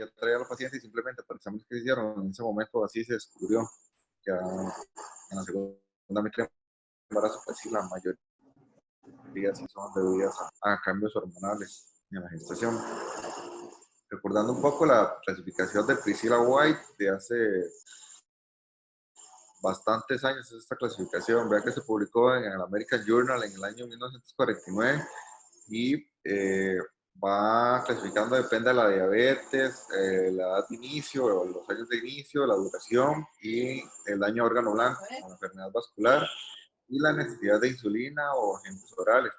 traía a la paciente y simplemente por exámenes que se hicieron en ese momento así se descubrió que en la segunda mitad del embarazo, pues sí, la mayoría sí son debidas a cambios hormonales en la gestación. Recordando un poco la clasificación de Priscilla White de hace bastantes años, esta clasificación, vea que se publicó en el American Journal en el año 1949 y va clasificando, depende de la diabetes, la edad de inicio, los años de inicio, la duración y el daño a órgano blanco, la enfermedad vascular y la necesidad de insulina o agentes orales.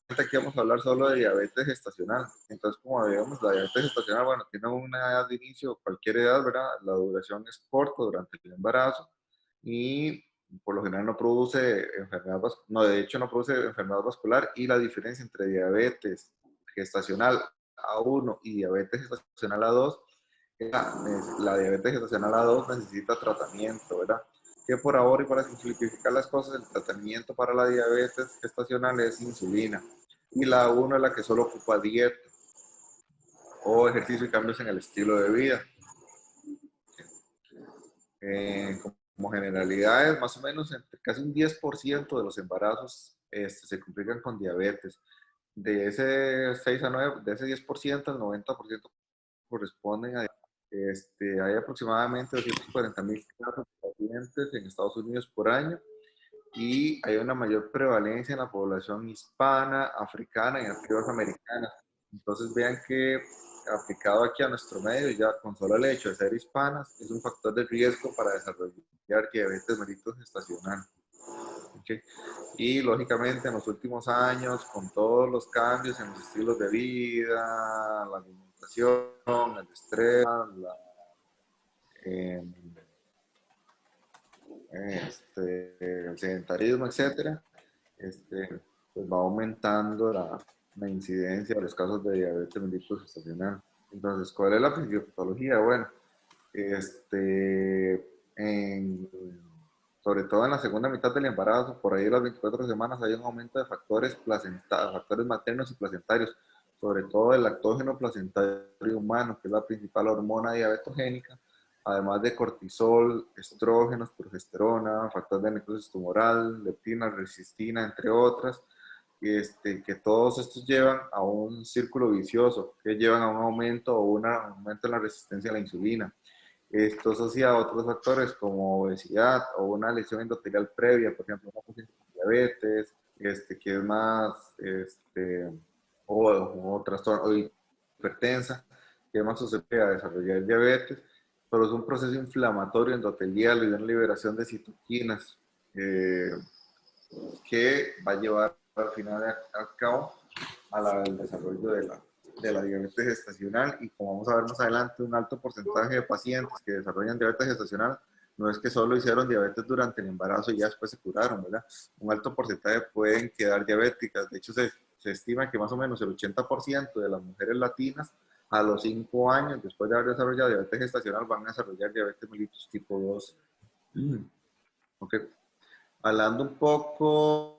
Aquí vamos a hablar solo de diabetes gestacional. Entonces, como vemos, la diabetes gestacional, bueno, tiene una edad de inicio, cualquier edad, ¿verdad? La duración es corta durante el embarazo y por lo general no produce enfermedad vascular, no, de hecho no produce enfermedad vascular, y la diferencia entre diabetes gestacional A1 y diabetes gestacional A2, la diabetes gestacional A2 necesita tratamiento, ¿verdad? Que por ahora y para simplificar las cosas, el tratamiento para la diabetes gestacional es insulina. Y la A1 es la que solo ocupa dieta o ejercicio y cambios en el estilo de vida. Como generalidades, más o menos entre casi un 10% de los embarazos se complican con diabetes. De ese 6 a 9, de ese 10%, el 90% corresponden a hay aproximadamente 240,000 casos de pacientes en Estados Unidos por año y hay una mayor prevalencia en la población hispana, africana y nativas americanas. Entonces vean que aplicado aquí a nuestro medio, ya con solo el hecho de ser hispanas, es un factor de riesgo para desarrollar diabetes mellitus gestacional. ¿Okay? Y lógicamente en los últimos años, con todos los cambios en los estilos de vida, la alimentación, el estrés, eh, el sedentarismo, etcétera, pues va aumentando la incidencia de los casos de diabetes mellitus gestacional. Entonces, ¿cuál es la fisiopatología? Bueno, en, sobre todo en la segunda mitad del embarazo, por ahí de las 24 semanas, hay un aumento de factores factores maternos y placentarios, sobre todo el lactógeno placentario humano, que es la principal hormona diabetogénica, además de cortisol, estrógenos, progesterona, factores de necrosis tumoral, leptina, resistina, entre otras, que todos estos llevan a un círculo vicioso, que llevan a un aumento o un aumento en la resistencia a la insulina. Esto asociado a otros factores como obesidad o una lesión endotelial previa, por ejemplo, una paciente con diabetes, que es más, o trastorno o hipertensa, que es más susceptible a desarrollar diabetes, pero es un proceso inflamatorio endotelial y una liberación de citoquinas que va a llevar al final a cabo al desarrollo de la diabetes gestacional. Y como vamos a ver más adelante, un alto porcentaje de pacientes que desarrollan diabetes gestacional no es que solo hicieron diabetes durante el embarazo y ya después se curaron, ¿verdad? Un alto porcentaje pueden quedar diabéticas. De hecho, se estima que más o menos el 80% de las mujeres latinas a los 5 años después de haber desarrollado diabetes gestacional van a desarrollar diabetes mellitus tipo 2. Ok. Hablando un poco,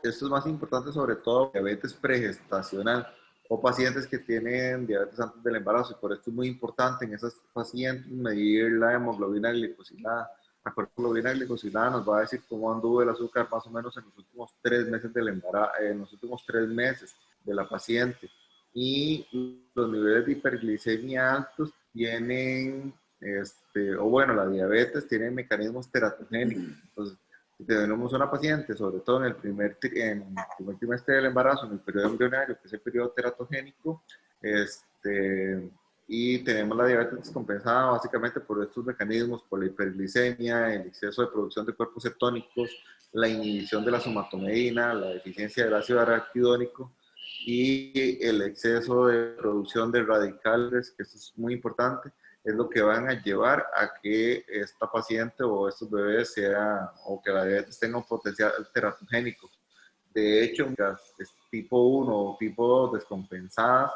esto es más importante sobre todo diabetes pregestacional o pacientes que tienen diabetes antes del embarazo, y por esto es muy importante en esos pacientes medir la hemoglobina glicosilada. La hemoglobina glicosilada nos va a decir cómo anduvo el azúcar más o menos en los últimos 3 meses del embarazo, en los últimos 3 meses de la paciente. Y los niveles de hiperglicemia altos tienen, o bueno, la diabetes tiene mecanismos teratogénicos. Entonces, si tenemos una paciente, sobre todo en el primer trimestre del embarazo, en el periodo embrionario, que es el periodo teratogénico, y tenemos la diabetes descompensada básicamente por estos mecanismos, por la hiperglicemia, el exceso de producción de cuerpos cetónicos, la inhibición de la somatomedina, la deficiencia del ácido araquidónico y el exceso de producción de radicales, que esto es muy importante, es lo que van a llevar a que esta paciente o estos bebés o que la diabetes tenga un potencial teratogénico. De hecho, las tipo 1 o tipo 2 descompensadas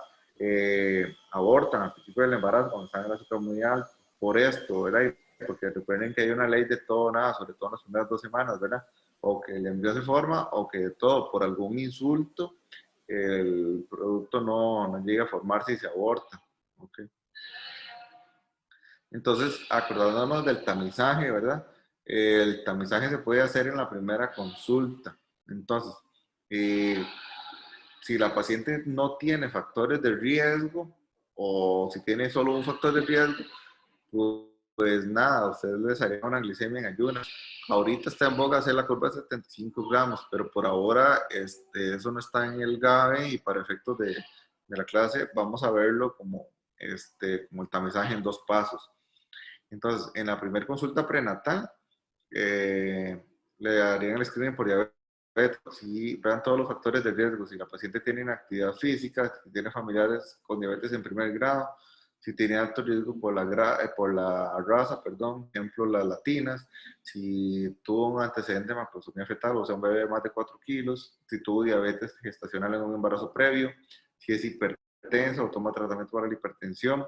abortan al principio del embarazo cuando están en el azúcar muy alto. Por esto, ¿verdad? Porque recuerden que hay una ley de todo o nada, sobre todo en las primeras 2 semanas, ¿verdad? O que el embrión se forma o que de todo, por algún insulto, el producto no llega a formarse y se aborta. Ok. Entonces, acordándonos del tamizaje, ¿verdad? El tamizaje se puede hacer en la primera consulta. Entonces, eh, si la paciente no tiene factores de riesgo o si tiene solo un factor de riesgo, pues nada, ustedes les harían una glicemia en ayunas. Ahorita está en boga hacer la curva de 75 gramos, pero por ahora eso no está en el GABE y para efectos de la clase vamos a verlo como, como el tamizaje en 2 pasos. Entonces, en la primera consulta prenatal, le harían el screening por diabetes, si vean todos los factores de riesgo, si la paciente tiene inactividad física, si tiene familiares con diabetes en primer grado, si tiene alto riesgo por la raza, perdón, ejemplo, las latinas, si tuvo un antecedente de macrosomía fetal, o sea, un bebé de más de 4 kilos, si tuvo diabetes gestacional en un embarazo previo, si es hipertenso o toma tratamiento para la hipertensión,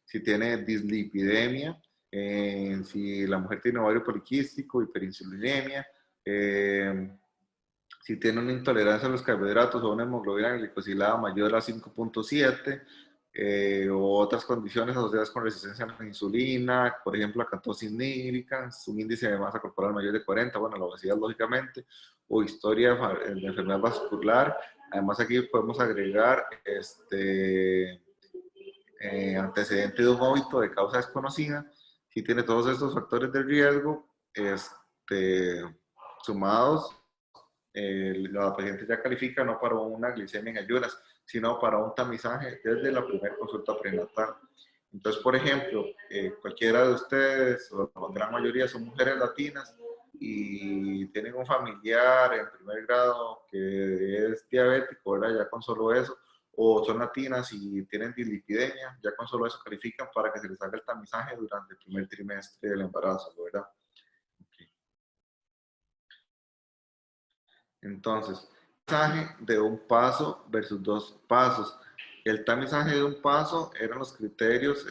si tiene dislipidemia, si la mujer tiene ovario poliquístico, hiperinsulinemia, si tiene una intolerancia a los carbohidratos o una hemoglobina glicosilada mayor a 5.7, o otras condiciones asociadas con resistencia a la insulina, por ejemplo, la acatosis nírica, un índice de masa corporal mayor de 40, bueno, la obesidad lógicamente, o historia de enfermedad vascular. Además aquí podemos agregar antecedente de un óbito de causa desconocida. Si tiene todos estos factores de riesgo, sumados, la paciente ya califica no para una glicemia en ayunas, sino para un tamizaje desde la primera consulta prenatal. Entonces, por ejemplo, cualquiera de ustedes, o la gran mayoría son mujeres latinas y tienen un familiar en primer grado que es diabético, ¿verdad? Ya con solo eso, o son latinas y tienen dislipidemia, ya con solo eso califican para que se les haga el tamizaje durante el primer trimestre del embarazo, ¿verdad? Entonces, tamizaje de un paso versus 2 pasos. El tamizaje de un paso eran los criterios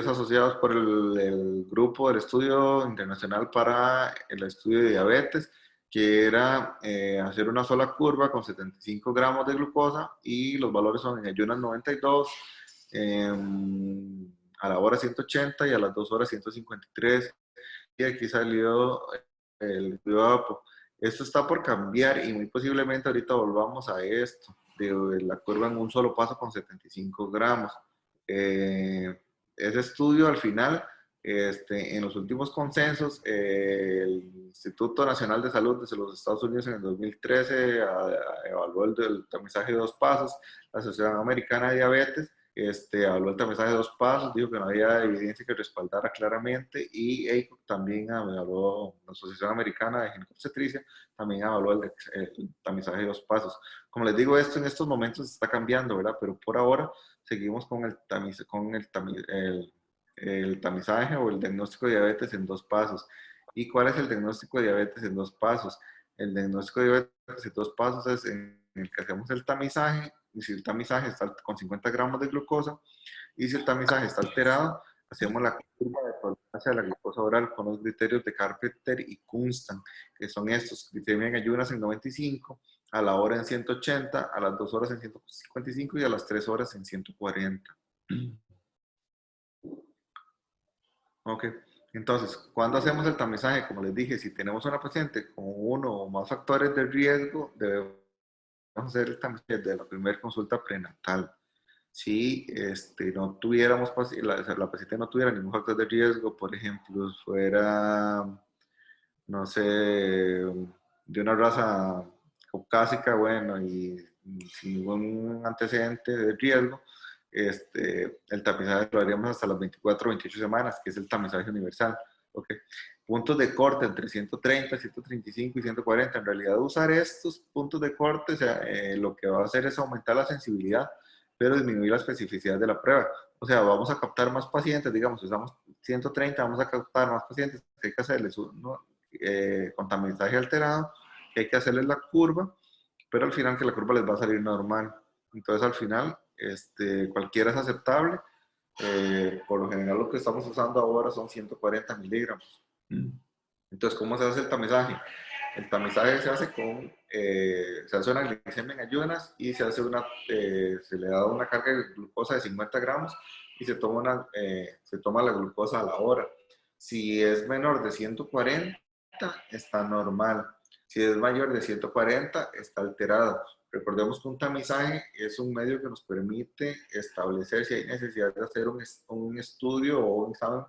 asociados por el grupo del estudio internacional para el estudio de diabetes, que era hacer una sola curva con 75 gramos de glucosa y los valores son en ayunas 92, a la hora 180 y a las 2 horas 153. Y aquí salió el FIBAPO. Esto está por cambiar y muy posiblemente ahorita volvamos a esto, de la curva en un solo paso con 75 gramos. Ese estudio al final, en los últimos consensos, el Instituto Nacional de Salud de los Estados Unidos en el 2013 evaluó el tamizaje de 2 pasos, la Asociación Americana de Diabetes habló el tamizaje de 2 pasos, dijo que no había evidencia que respaldara claramente, y ACOG también evaluó, la Asociación Americana de Ginecobstetricia también evaluó el tamizaje de 2 pasos. Como les digo, esto en estos momentos está cambiando, ¿verdad? Pero por ahora seguimos con el tamizaje o el diagnóstico de diabetes en 2 pasos. ¿Y cuál es el diagnóstico de diabetes en 2 pasos? El diagnóstico de diabetes en 2 pasos es en el que hacemos el tamizaje, y si el tamizaje está con 50 gramos de glucosa, y si el tamizaje está alterado, hacemos la curva de tolerancia de la glucosa oral con los criterios de Carpenter y Kunstan, que son estos: glicemia en ayunas en 95, a la hora en 180, a las 2 horas en 155 y a las 3 horas en 140. Ok, entonces, cuando hacemos el tamizaje, como les dije, si tenemos una paciente con uno o más factores de riesgo, debemos hacer el tamizaje de la primera consulta prenatal. Si no tuviéramos, la paciente no tuviera ningún factor de riesgo, por ejemplo, fuera, no sé, de una raza caucásica, bueno, y sin ningún antecedente de riesgo, el tamizaje lo haríamos hasta las 24 o 28 semanas, que es el tamizaje universal. Okay. Puntos de corte entre 130, 135 y 140. En realidad, usar estos puntos de corte, o sea, lo que va a hacer es aumentar la sensibilidad, pero disminuir la especificidad de la prueba. O sea, vamos a captar más pacientes, digamos, si usamos 130, vamos a captar más pacientes, que hay que hacerles con tamizaje alterado, que hay que hacerles la curva, pero al final que la curva les va a salir normal. Entonces, al final, cualquiera es aceptable. Por lo general, lo que estamos usando ahora son 140 miligramos. Entonces, ¿cómo se hace el tamizaje? El tamizaje se hace se hace una glicemia en ayunas y se le da una carga de glucosa de 50 gramos y se toma la glucosa a la hora. Si es menor de 140, está normal. Si es mayor de 140, está alterado. Recordemos que un tamizaje es un medio que nos permite establecer si hay necesidad de hacer un estudio o un examen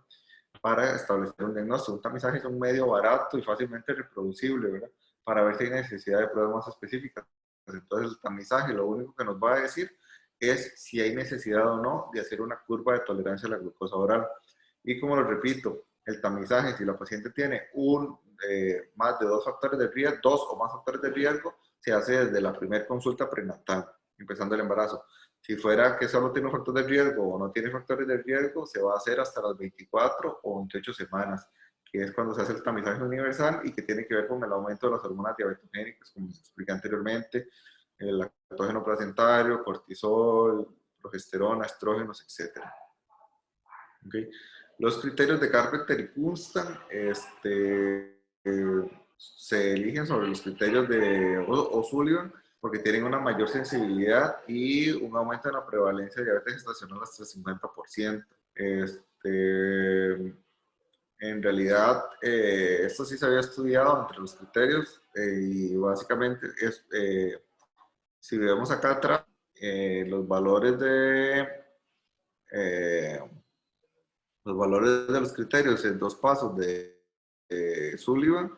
para establecer un diagnóstico. Un tamizaje es un medio barato y fácilmente reproducible, ¿verdad? Para ver si hay necesidad de pruebas más específicas. Entonces, el tamizaje lo único que nos va a decir es si hay necesidad o no de hacer una curva de tolerancia a la glucosa oral. Y como lo repito, el tamizaje, si la paciente tiene más de dos o más factores de riesgo, se hace desde la primera consulta prenatal, empezando el embarazo. Si fuera que solo tiene un factor de riesgo o no tiene factores de riesgo, se va a hacer hasta las 24 o 28 semanas, que es cuando se hace el tamizaje universal y que tiene que ver con el aumento de las hormonas diabetogénicas, como les expliqué anteriormente, el lactógeno placentario, cortisol, progesterona, estrógenos, etc. ¿Okay? Los criterios de Carpenter y Kunstan se eligen sobre los criterios de O'Sullivan porque tienen una mayor sensibilidad y un aumento en la prevalencia de diabetes gestacional hasta el 50%. En realidad, esto sí se había estudiado entre los criterios y básicamente si vemos acá atrás, los valores eh, los criterios en 2 pasos de Sullivan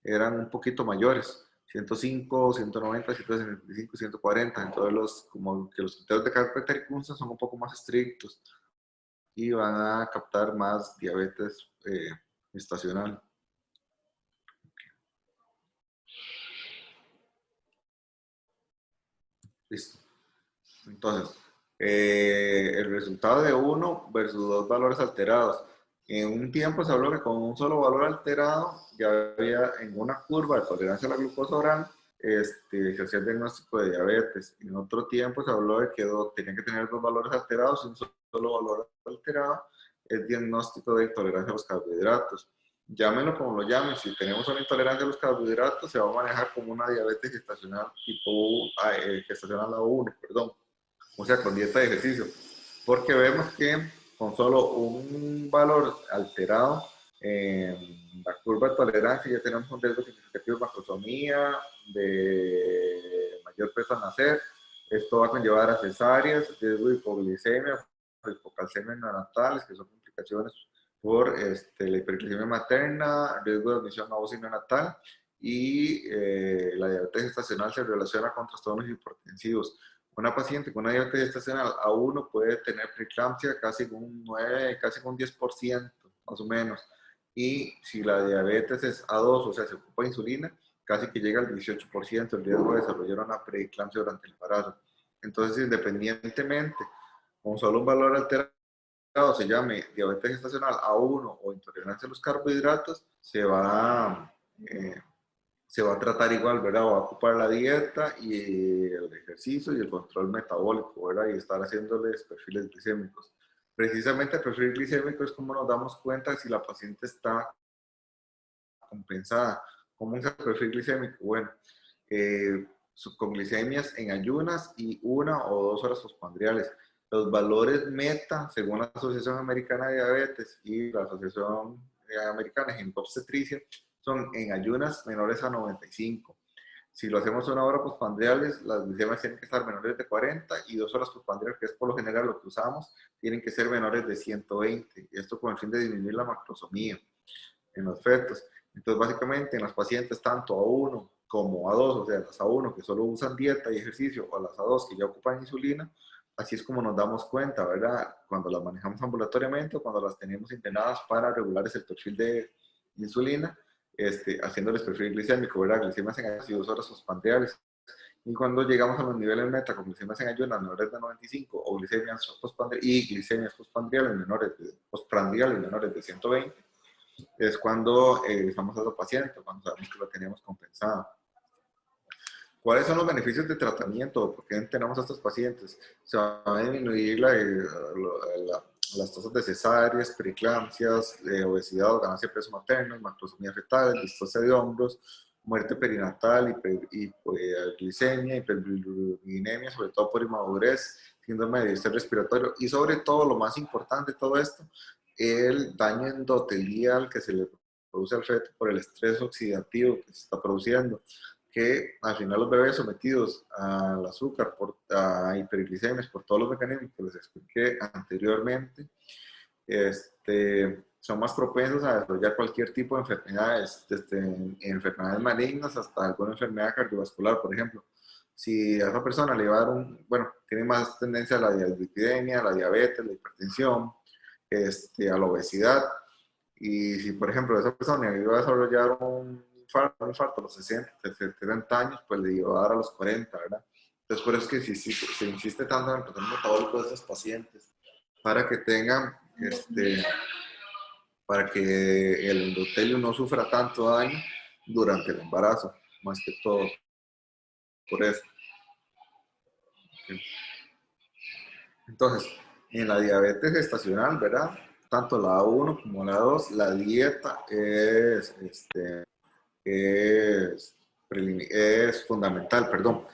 eran un poquito mayores, 105, 190, 165, 140. Entonces, como que los criterios de Carpenter y Kunstan son un poco más estrictos y van a captar más diabetes gestacional. Listo. Entonces, el resultado de 1 versus 2 valores alterados. En un tiempo se habló que con un solo valor alterado ya había en una curva de tolerancia a la glucosa oral, se hacía el diagnóstico de diabetes. En otro tiempo se habló de que tenían que tener 2 valores alterados y un solo valor alterado es diagnóstico de intolerancia a los carbohidratos. Llámenlo como lo llamen, si tenemos una intolerancia a los carbohidratos se va a manejar como una diabetes gestacional tipo gestacional A1, perdón, o sea, con dieta de ejercicio, porque vemos que con solo un valor alterado en la curva de tolerancia ya tenemos un riesgo significativo de macrosomía, de mayor peso al nacer. Esto va a conllevar a cesáreas, riesgo de hipoglicemia, hipocalcemia neonatales, que son complicaciones por la hiperglicemia materna, riesgo de admisión a UCI neonatal, y la diabetes gestacional se relaciona con trastornos hipertensivos. Una paciente con una diabetes gestacional A1 puede tener preeclampsia casi con un 9, casi con un 10%, más o menos. Y si la diabetes es A2, o sea, se ocupa insulina, casi que llega al 18% el riesgo de desarrollar una preeclampsia durante el embarazo. Entonces, independientemente, con solo un valor alterado, se llame diabetes gestacional A1 o intolerancia a los carbohidratos, se va a tratar igual, ¿verdad? Va a ocupar la dieta y el ejercicio y el control metabólico, ¿verdad? Y estar haciéndoles perfiles glicémicos. Precisamente el perfil glicémico es como nos damos cuenta si la paciente está compensada. ¿Cómo es el perfil glicémico? Bueno, con glicemias en ayunas y 1 o 2 horas postprandiales. Los valores meta, según la Asociación Americana de Diabetes y la Asociación Americana de Obstetricia, son en ayunas menores a 95. Si lo hacemos 1 hora postprandiales, las glicemias tienen que estar menores de 40 y 2 horas postprandiales, que es por lo general lo que usamos, tienen que ser menores de 120. Esto con el fin de disminuir la macrosomía en los fetos. Entonces, básicamente, en las pacientes tanto A1 como A2, o sea, las A1 que solo usan dieta y ejercicio, o las A2 que ya ocupan insulina, así es como nos damos cuenta, ¿verdad? Cuando las manejamos ambulatoriamente o cuando las tenemos internadas para regular ese perfil de insulina, haciéndoles perfil glicémico, ¿verdad? Glicemias en ayunas y 2 horas postprandiales. Y cuando llegamos a los niveles meta con glicemias en ayunas menores de 95 o glicemias postprandiales menores de 120, es cuando estamos a los pacientes, cuando sabemos que lo tenemos compensado. ¿Cuáles son los beneficios de tratamiento? ¿Por qué tenemos a estos pacientes? Se van a disminuir las tasas de cesáreas, preeclampsias, obesidad o ganancia de peso materno, macrosomía fetal, distocia de hombros, muerte perinatal, hiperglicemia, hiperbilirubinemia, sobre todo por inmadurez, síndrome de distrés respiratorio y sobre todo, lo más importante de todo esto, el daño endotelial que se le produce al feto por el estrés oxidativo que se está produciendo, que al final los bebés sometidos al azúcar, a hiperglicemias, por todos los mecanismos que les expliqué anteriormente, son más propensos a desarrollar cualquier tipo de enfermedades, desde enfermedades malignas hasta alguna enfermedad cardiovascular, por ejemplo. Si a esa persona le va a dar tiene más tendencia a la diabetes, a la diabetes, la hipertensión, a la obesidad, y si, por ejemplo, esa persona iba a desarrollar un infarto a los 60, 70 años, pues le iba a dar a los 40, ¿verdad? Entonces, por eso es que se insiste tanto en el patrón metabólico de estos pacientes, para que tengan, para que el endotelio no sufra tanto daño durante el embarazo, más que todo, por eso. Entonces, en la diabetes gestacional, ¿verdad? Tanto la 1 como la 2, la dieta es fundamental, perdón.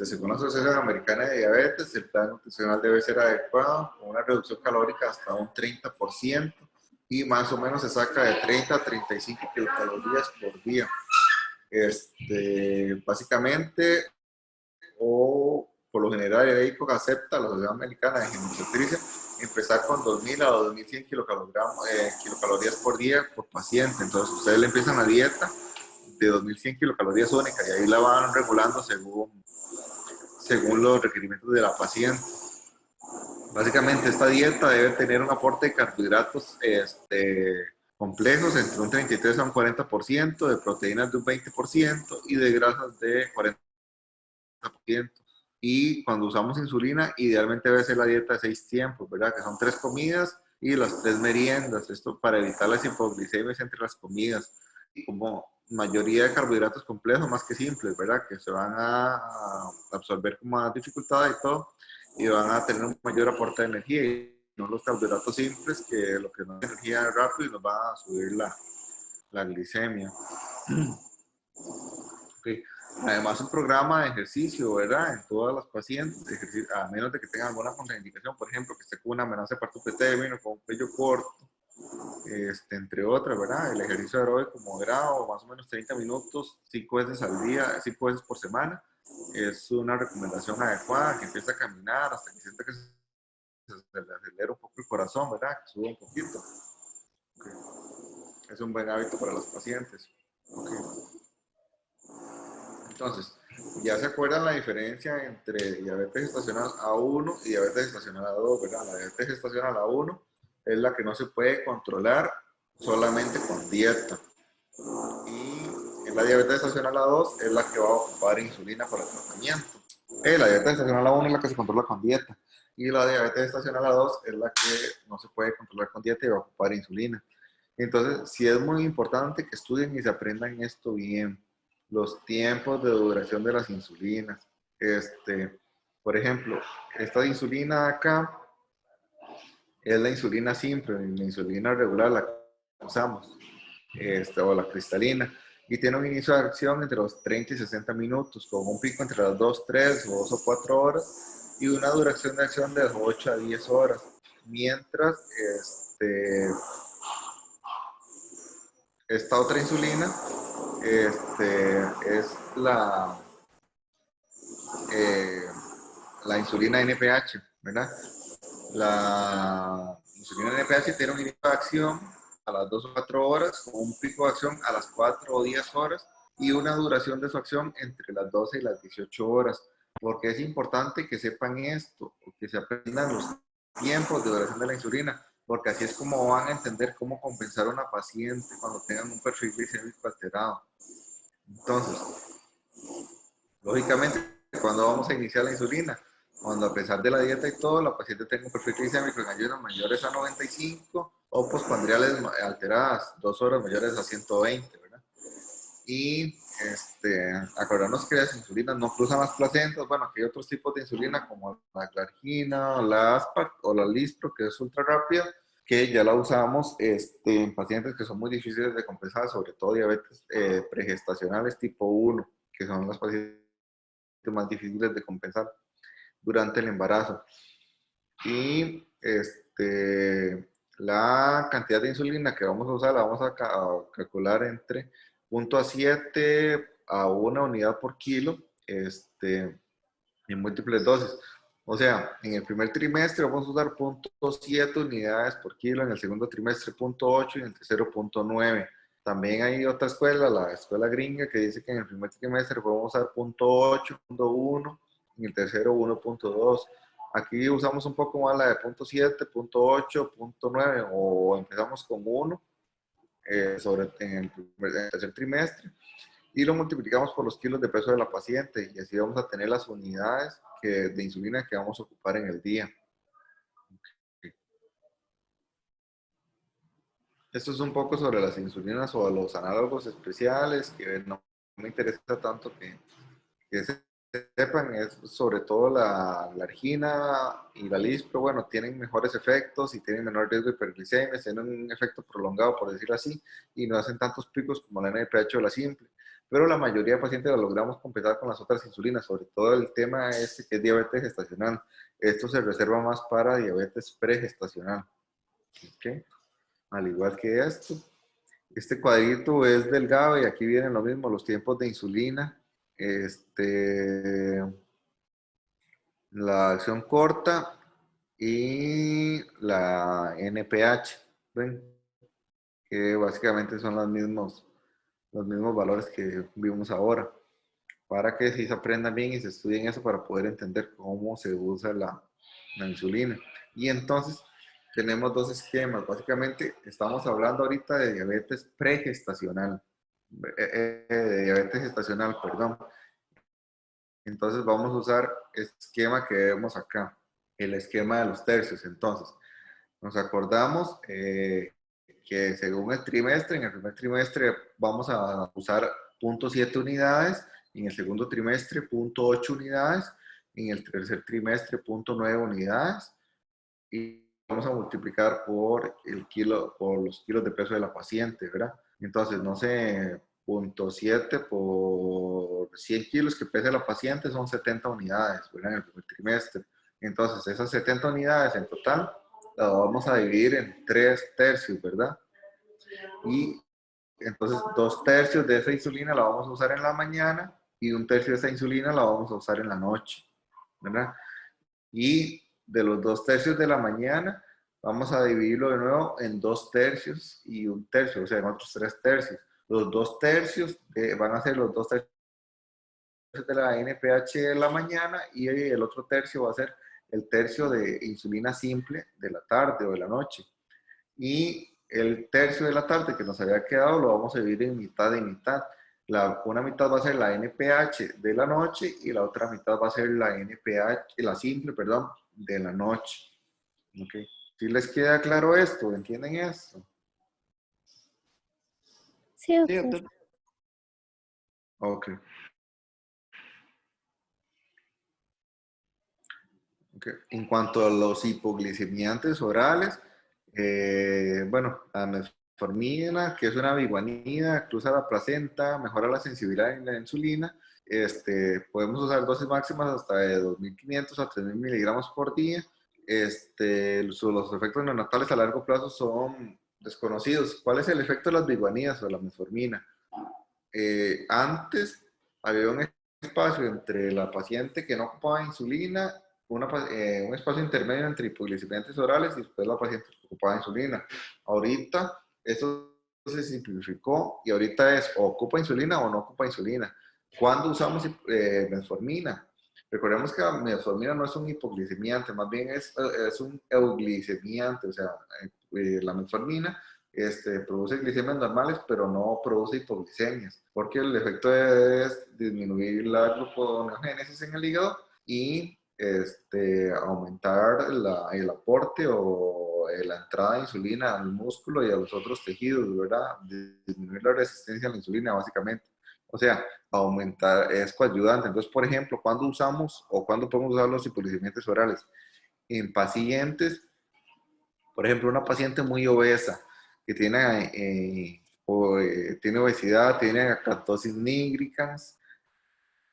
Según la Asociación Americana de Diabetes, el plan nutricional debe ser adecuado, con una reducción calórica hasta un 30% y más o menos se saca de 30 a 35 kilocalorías por día. Básicamente, o por lo general, el EICO acepta, la Sociedad Americana de Obstetricia, empezar con 2.000 a 2.100 kilocalorías por día por paciente. Entonces, ustedes le empiezan la dieta de 2.100 kilocalorías únicas y ahí la van regulando según los requerimientos de la paciente. Básicamente, esta dieta debe tener un aporte de carbohidratos complejos entre un 33 a un 40%, de proteínas de un 20% y de grasas de 40%. Y cuando usamos insulina, idealmente debe ser la dieta de 6 tiempos, ¿verdad? Que son 3 comidas y las 3 meriendas. Esto para evitar las hipoglicemias entre las comidas. Y como mayoría de carbohidratos complejos, más que simples, ¿verdad? Que se van a absorber con más dificultad y todo, y van a tener un mayor aporte de energía. Y no los carbohidratos simples, que lo que nos da energía rápido y nos va a subir la glicemia. Okay. Además, un programa de ejercicio, ¿verdad? En todas las pacientes, a menos de que tengan alguna contraindicación, por ejemplo, que esté con una amenaza de parto pretérmino, con un cuello corto, entre otras, ¿verdad? El ejercicio aeróbico moderado, más o menos 30 minutos, 5 veces al día, 5 veces por semana, es una recomendación adecuada, que empiece a caminar hasta que sienta que se le acelera un poco el corazón, ¿verdad? Que sube un poquito. Okay. Es un buen hábito para los pacientes. Okay. Entonces, ya se acuerdan la diferencia entre diabetes gestacional A1 y diabetes gestacional A2, ¿verdad? La diabetes gestacional A1 es la que no se puede controlar solamente con dieta. Y en la diabetes gestacional A2 es la que va a ocupar insulina para el tratamiento. La diabetes gestacional A1 es la que se controla con dieta. Y la diabetes gestacional A2 es la que no se puede controlar con dieta y va a ocupar insulina. Entonces, sí es muy importante que estudien y se aprendan esto bien. Los tiempos de duración de las insulinas. Por ejemplo, esta insulina acá es la insulina simple, la insulina regular, la que usamos, o la cristalina, y tiene un inicio de acción entre los 30 y 60 minutos, con un pico entre las 2, 3 o 2 o 4 horas, y una duración de acción de 8 a 10 horas. Mientras, esta otra insulina es la insulina NPH, ¿verdad? La insulina NPH tiene un inicio de acción a las 2 o 4 horas, con un pico de acción a las 4 o 10 horas y una duración de su acción entre las 12 y las 18 horas. Porque es importante que sepan esto, que se aprendan los tiempos de duración de la insulina, porque así es como van a entender cómo compensar a una paciente cuando tengan un perfil glicémico alterado. Entonces, lógicamente, cuando vamos a iniciar la insulina, cuando a pesar de la dieta y todo, la paciente tenga un perfil glicémico en ayunas mayores a 95 o postprandiales alteradas, 2 horas mayores a 120, ¿verdad? Y acordarnos que las insulinas no cruzan las placentas. Bueno, aquí hay otros tipos de insulina como la glargina, la aspart o la lispro, que es ultra rápida, que ya la usamos en pacientes que son muy difíciles de compensar, sobre todo diabetes pregestacionales tipo 1, que son los pacientes más difíciles de compensar durante el embarazo. Y la cantidad de insulina que vamos a usar la vamos a calcular entre 0.7 a 1 unidad por kilo en múltiples dosis. O sea, en el primer trimestre vamos a usar 0.7 unidades por kilo, en el segundo trimestre 0.8 y en el tercero 0.9. También hay otra escuela, la escuela gringa, que dice que en el primer trimestre podemos usar 0.8, 0.1, en el tercero 1.2. Aquí usamos un poco más la de 0.7, 0.8, 0.9 o empezamos con 1 en el tercer trimestre y lo multiplicamos por los kilos de peso de la paciente y así vamos a tener las unidades de insulina que vamos a ocupar en el día. Esto es un poco sobre las insulinas o los análogos especiales, que no me interesa tanto que sepan, es sobre todo la argina y la lispro, bueno, tienen mejores efectos y tienen menor riesgo de hiperglicemia, tienen un efecto prolongado, por decirlo así, y no hacen tantos picos como la NPH o la simple. Pero la mayoría de pacientes lo logramos compensar con las otras insulinas, sobre todo el tema este que es diabetes gestacional. Esto se reserva más para diabetes pregestacional. ¿Okay? Al igual que esto, este cuadrito es delgado y aquí vienen lo mismo, los tiempos de insulina. La acción corta y la NPH, ¿ven? Que básicamente son los mismos valores que vimos ahora, para que sí se aprendan bien y se estudien eso para poder entender cómo se usa la insulina. Y entonces tenemos dos esquemas, básicamente estamos hablando ahorita de diabetes pregestacional, de diabetes gestacional, perdón. Entonces vamos a usar el esquema que vemos acá, el esquema de los tercios. Entonces, nos acordamos que según el trimestre, en el primer trimestre vamos a usar 0.7 unidades, en el segundo trimestre 0.8 unidades, en el tercer trimestre 0.9 unidades y vamos a multiplicar por el kilo, por los kilos de peso de la paciente, ¿verdad? Entonces, no sé, 0.7 por 100 kilos que pese la paciente son 70 unidades, ¿verdad? En el primer trimestre. Entonces, esas 70 unidades en total las vamos a dividir en 3 tercios, ¿verdad? Y entonces 2 tercios de esa insulina la vamos a usar en la mañana y 1 tercio de esa insulina la vamos a usar en la noche, ¿verdad? Y de los 2 tercios de la mañana, vamos a dividirlo de nuevo en 2 tercios y 1 tercio, o sea, en otros 3 tercios. Los 2 tercios van a ser los 2 tercios de la NPH de la mañana y el otro tercio va a ser el tercio de insulina simple de la tarde o de la noche. Y el tercio de la tarde que nos había quedado lo vamos a dividir en mitad y mitad. Una mitad va a ser la NPH de la noche y la otra mitad va a ser la NPH, la simple, perdón, de la noche. ¿Okay? ¿Sí les queda claro esto? ¿Entienden esto? Sí, Sí, doctor. doctor. Ok. Okay. En cuanto a los hipoglicemiantes orales, bueno, la metformina, que es una biguanida, cruza la placenta, mejora la sensibilidad en la insulina. Podemos usar dosis máximas hasta de 2.500 a 3.000 miligramos por día. Los efectos neonatales a largo plazo son desconocidos. ¿Cuál es el efecto de las biguanidas o la metformina? Antes había un espacio entre la paciente que no ocupaba insulina, un espacio intermedio entre hipoglicemiantes orales y después la paciente que ocupaba insulina. Ahorita eso se simplificó y ahorita es o ocupa insulina o no ocupa insulina. ¿Cuándo usamos metformina? Recordemos que la metformina no es un hipoglicemiante, más bien es un euglicemiante, o sea, la metformina produce glicemias normales, pero no produce hipoglicemias, porque el efecto es disminuir la gluconeogénesis en el hígado y aumentar el aporte o la entrada de insulina al músculo y a los otros tejidos, ¿verdad? Disminuir la resistencia a la insulina, básicamente. O sea, aumentar, es coayudante. Entonces, por ejemplo, ¿cuándo usamos o cuándo podemos usar los hipoglicemiantes orales? En pacientes Por ejemplo, una paciente muy obesa que tiene, tiene obesidad, tiene acatosis nigricans.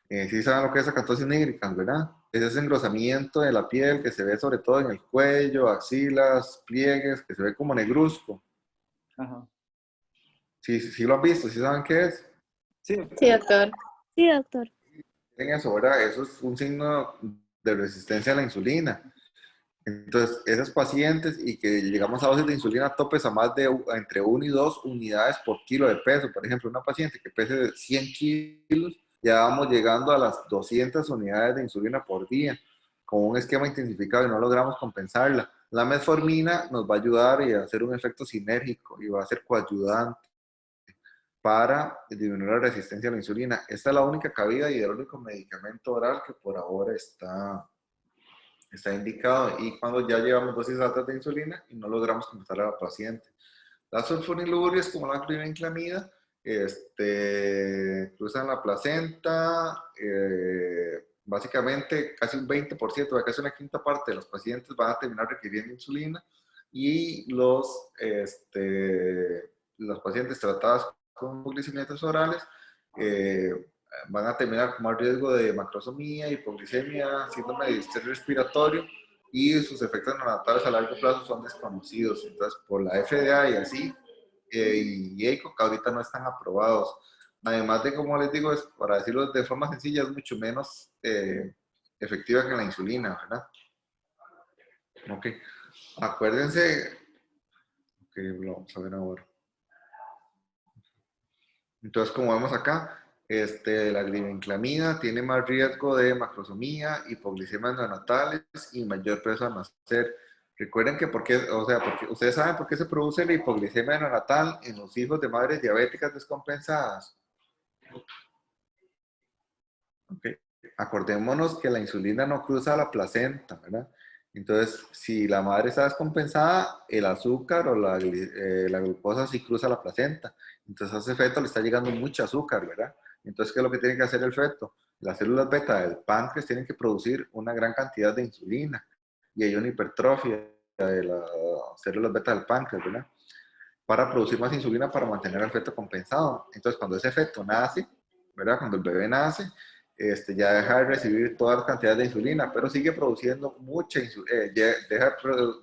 Sí saben lo que es acatosis nigricans, ¿verdad? Es ese engrosamiento de la piel que se ve sobre todo en el cuello, axilas, pliegues, que se ve como negruzco. Ajá. Sí, sí, sí lo han visto, sí saben qué es. Sí, Sí, doctor. Sí, doctor. En eso, ¿verdad? Eso es un signo de resistencia a la insulina. Entonces, esas pacientes y que llegamos a dosis de insulina topes a más de entre 1 y 2 unidades por kilo de peso. Por ejemplo, una paciente que pese 100 kilos, ya vamos llegando a las 200 unidades de insulina por día, con un esquema intensificado y no logramos compensarla. La metformina nos va a ayudar y a hacer un efecto sinérgico y va a ser coayudante para disminuir la resistencia a la insulina. Esta es la única cabida y el único medicamento oral que por ahora está indicado, y cuando ya llevamos dosis altas de insulina y no logramos compensar a la paciente. Las sulfonilurias, como la glibenclamida, cruzan la placenta, básicamente casi un 20%, casi una quinta parte de los pacientes van a terminar requiriendo insulina, y los pacientes tratados con glicemiantes orales van a terminar con más riesgo de macrosomía, hipoglicemia, síndrome de distrés respiratorio, y sus efectos neonatales a largo plazo son desconocidos. Entonces, por la FDA y así, y EICO, que ahorita no están aprobados. Además de, como les digo, es, para decirlo de forma sencilla, es mucho menos efectiva que la insulina, ¿verdad? Ok. Acuérdense, ok, lo vamos a ver ahora. Entonces, como vemos acá, la glibenclamida tiene más riesgo de macrosomía, hipoglicemias neonatales y mayor peso al nacer. Recuerden que porque ustedes saben por qué se produce la hipoglicemia neonatal en los hijos de madres diabéticas descompensadas. Okay. Acordémonos que la insulina no cruza la placenta, ¿verdad? Entonces, si la madre está descompensada, el azúcar o la glucosa sí cruza la placenta. Entonces, a ese feto le está llegando mucho azúcar, ¿verdad? Entonces, ¿qué es lo que tiene que hacer el feto? Las células beta del páncreas tienen que producir una gran cantidad de insulina, y hay una hipertrofia de las células beta del páncreas, ¿verdad? Para producir más insulina para mantener al feto compensado. Entonces, cuando ese feto nace, ¿verdad? Cuando el bebé nace, ya deja de recibir todas las cantidades de insulina, pero sigue produciendo mucha insulina, deja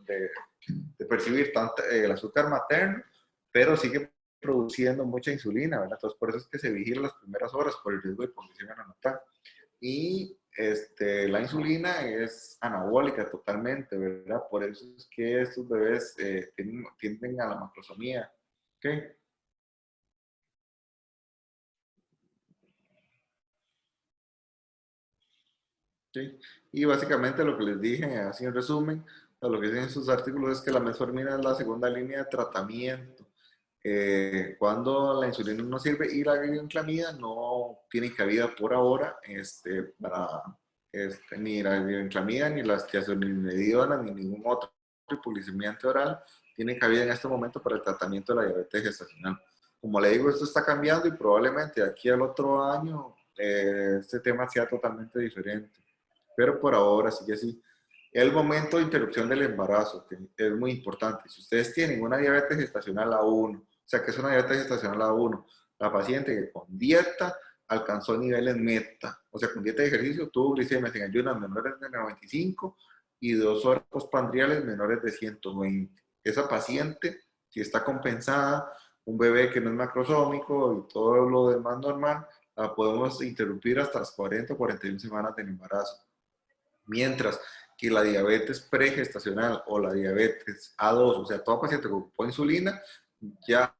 de percibir tanto, el azúcar materno, pero sigue produciendo mucha insulina, ¿verdad? Entonces, por eso es que se vigila las primeras horas por el riesgo de hipoglicemia neonatal. Y la insulina es anabólica totalmente, ¿verdad? Por eso es que estos bebés tienden a la macrosomía. ¿Ok? ¿Sí? Y básicamente lo que les dije, así en resumen, lo que dicen en sus artículos es que la metformina es la segunda línea de tratamiento. Cuando la insulina no sirve y la glibenclamida no tiene cabida por ahora ni la glibenclamida, ni la tiazolidinediona, ni ningún otro hipoglicemiante oral tiene cabida en este momento para el tratamiento de la diabetes gestacional. Como le digo, esto está cambiando y probablemente de aquí al otro año este tema sea totalmente diferente. Pero por ahora sigue así. El momento de interrupción del embarazo, que es muy importante. Si ustedes tienen una diabetes gestacional A1, o sea, que es una diabetes gestacional A1, la paciente que con dieta alcanzó niveles meta, o sea, con dieta de ejercicio tuvo glicemias en ayunas menores de 95 y 2 horas postprandiales menores de 120. Esa paciente, si está compensada, un bebé que no es macrosómico y todo lo demás normal, la podemos interrumpir hasta las 40 o 41 semanas del embarazo. Mientras que la diabetes pregestacional o la diabetes A2, o sea, todo paciente que ocupó insulina, ya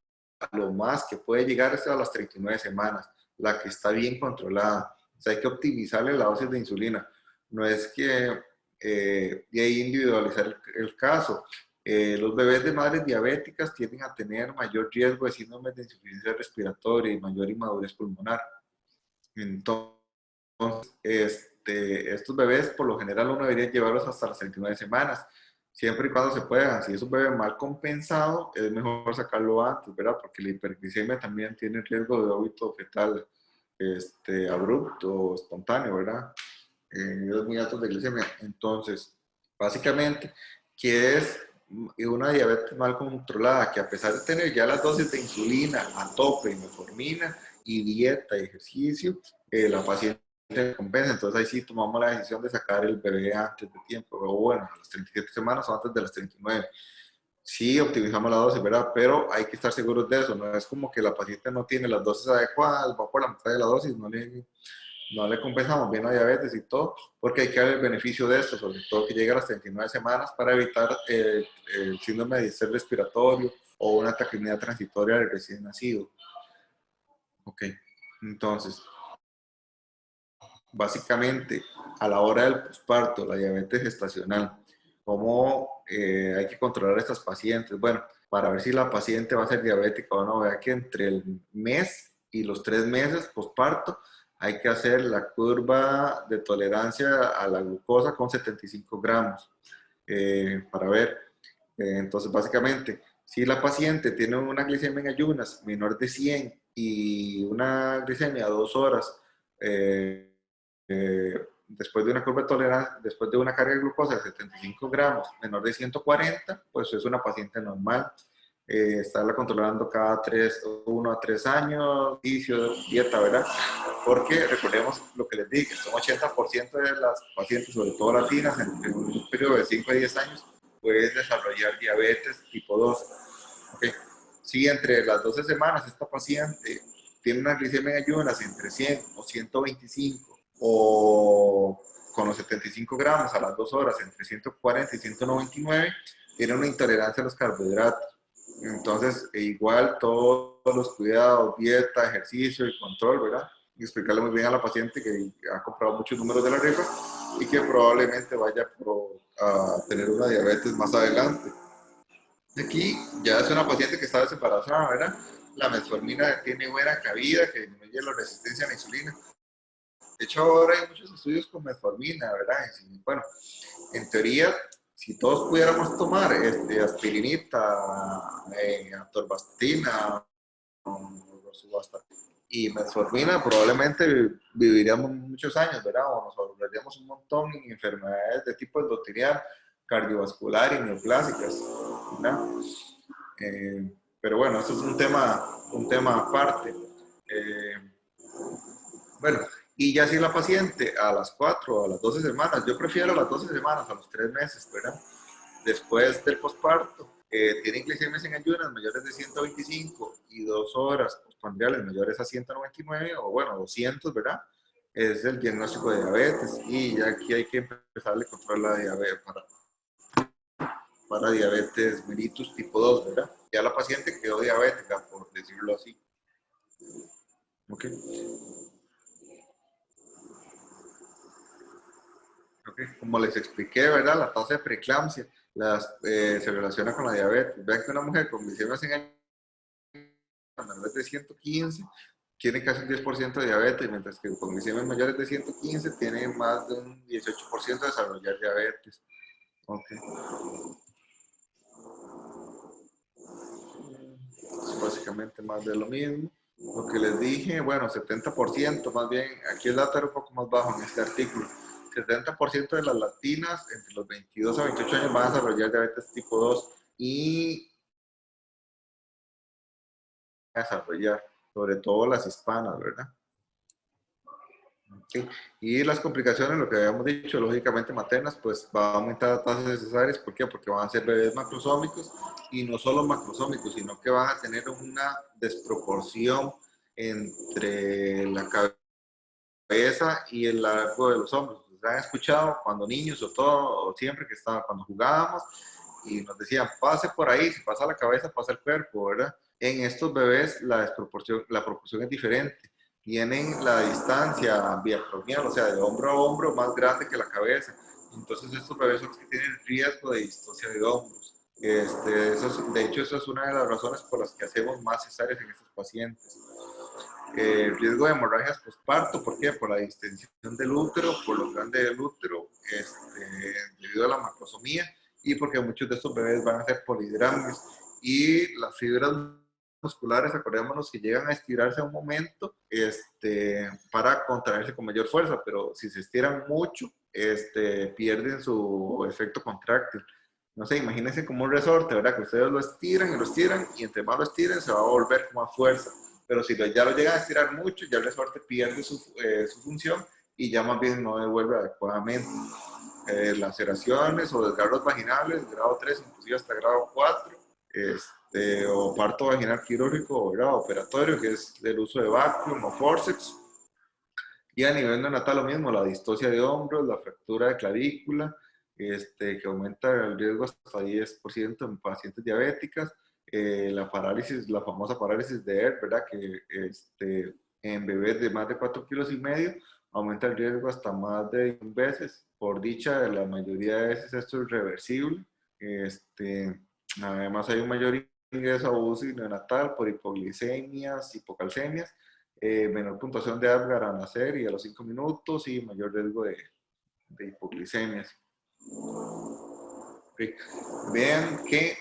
lo más que puede llegar es a las 39 semanas, la que está bien controlada. O sea, hay que optimizarle la dosis de insulina. No es que de ahí individualizar el caso. Los bebés de madres diabéticas tienden a tener mayor riesgo de síndrome de insuficiencia respiratoria y mayor inmadurez pulmonar. Entonces, estos bebés, por lo general, uno debería llevarlos hasta las 39 semanas, siempre y cuando se pueda. Si es un bebé mal compensado, es mejor sacarlo antes, ¿verdad? Porque la hiperglicemia también tiene riesgo de óbito fetal abrupto o espontáneo, ¿verdad? Niveles muy altos de glicemia. Entonces, básicamente, ¿qué es y una diabetes mal controlada, que a pesar de tener ya las dosis de insulina a tope, y metformina, y dieta y ejercicio, la paciente compensa. Entonces ahí sí tomamos la decisión de sacar el bebé antes de tiempo, o bueno, a las 37 semanas o antes de las 39. Sí, optimizamos la dosis, ¿verdad? Pero hay que estar seguros de eso. No es como que la paciente no tiene las dosis adecuadas, va por la mitad de la dosis, no le compensamos bien la diabetes y todo, porque hay que dar el beneficio de esto, sobre todo que llegue a las 39 semanas para evitar el síndrome de distrés respiratorio o una taquimia transitoria del recién nacido. Ok, entonces, básicamente, a la hora del posparto, la diabetes gestacional, ¿cómo hay que controlar a estas pacientes? Bueno, para ver si la paciente va a ser diabética o no, vea que entre el mes y los 3 meses posparto hay que hacer la curva de tolerancia a la glucosa con 75 gramos para ver. Entonces, básicamente, si la paciente tiene una glicemia en ayunas menor de 100 y una glicemia a 2 horas, después de una curva de tolerancia, después de una carga de glucosa de 75 gramos, menor de 140, pues es una paciente normal. Estarla controlando cada 1 a 3 años, inicio dieta, ¿verdad? Porque recordemos lo que les dije, son 80% de las pacientes, sobre todo latinas, en un periodo de 5 a 10 años, pueden desarrollar diabetes tipo 2. ¿Okay? Si entre las 12 semanas esta paciente tiene una glicemia en ayunas entre 100 o 125, o con los 75 gramos a las 2 horas entre 140 y 199, tiene una intolerancia a los carbohidratos. Entonces, igual todos los cuidados, dieta, ejercicio y control, ¿verdad? Y explicarle muy bien a la paciente que ha comprado muchos números de la rifa y que probablemente vaya a tener una diabetes más adelante. Aquí ya es una paciente que está desembarazada, ¿verdad? La metformina tiene buena cabida, que disminuye la resistencia a la insulina. De hecho, ahora hay muchos estudios con metformina, ¿verdad? Y, bueno, en teoría, si todos pudiéramos tomar aspirinita, atorvastatina, y metformina, probablemente viviríamos muchos años, ¿verdad? O nos ahorraríamos un montón en enfermedades de tipo endotelial, cardiovascular y neoplásicas, ¿verdad? Pero bueno, eso es un tema aparte. Bueno, y ya si la paciente a las 4 o a las 12 semanas, yo prefiero a las 12 semanas, a los 3 meses, ¿verdad? Después del posparto, tienen glicemias en ayunas mayores de 125 y 2 horas postprandiales mayores a 199 o bueno, 200, ¿verdad? Es el diagnóstico de diabetes y ya aquí hay que empezarle a controlar la diabetes para diabetes mellitus tipo 2, ¿verdad? Ya la paciente quedó diabética, por decirlo así. ¿Ok? Como les expliqué, ¿verdad? La tasa de preeclampsia se relaciona con la diabetes. Vean que una mujer con glicemias en menores de 115 tiene casi un 10% de diabetes, mientras que con glicemias mayores de 115 tiene más de un 18% de desarrollar diabetes. Okay. Es básicamente más de lo mismo. Lo que les dije, bueno, 70%, más bien, aquí el dato era un poco más bajo en este artículo. 70% de las latinas entre los 22 a 28 años van a desarrollar diabetes tipo 2 y a desarrollar, sobre todo las hispanas, ¿verdad? Okay. Y las complicaciones, lo que habíamos dicho, lógicamente maternas, pues va a aumentar las tasas necesarias. ¿Por qué? Porque van a ser bebés macrosómicos y no solo macrosómicos, sino que van a tener una desproporción entre la cabeza y el largo de los hombros. ¿Ustedes han escuchado cuando niños o todo, o siempre que estaba, cuando jugábamos y nos decían, pase por ahí, si pasa la cabeza, pasa el cuerpo, ¿verdad? En estos bebés la proporción es diferente. Tienen la distancia biacromial, o sea, de hombro a hombro más grande que la cabeza. Entonces estos bebés son los que tienen riesgo de distocia de hombros. De hecho, eso es una de las razones por las que hacemos más cesáreas en estos pacientes. Riesgo de hemorragias postparto, ¿por qué? Por la distensión del útero, por lo grande del útero, debido a la macrosomía y porque muchos de estos bebés van a ser polidrámicos y las fibras musculares, acordémonos que llegan a estirarse a un momento para contraerse con mayor fuerza, pero si se estiran mucho, pierden su efecto contráctil. no sé, imagínense como un resorte, ¿verdad? Que ustedes lo estiran y entre más lo estiren se va a volver con más fuerza. Pero si ya lo llegan a estirar mucho, ya el resorte pierde su función y ya más bien no devuelve adecuadamente. Laceraciones o desgarros vaginales, grado 3, inclusive hasta grado 4, o parto vaginal quirúrgico o grado operatorio, que es el uso de vacuum o forceps. Y a nivel neonatal lo mismo, la distosia de hombros, la fractura de clavícula, que aumenta el riesgo hasta 10% en pacientes diabéticas, la parálisis, la famosa parálisis de ERT, ¿verdad? Que en bebés de más de 4,5 kilos aumenta el riesgo hasta más de 1 veces. Por dicha, la mayoría de veces esto es reversible. Además hay un mayor ingreso a UCI neonatal por hipoglicemias, hipocalcemias, menor puntuación de Apgar al nacer y a los 5 minutos y mayor riesgo de hipoglicemias. Okay. Vean que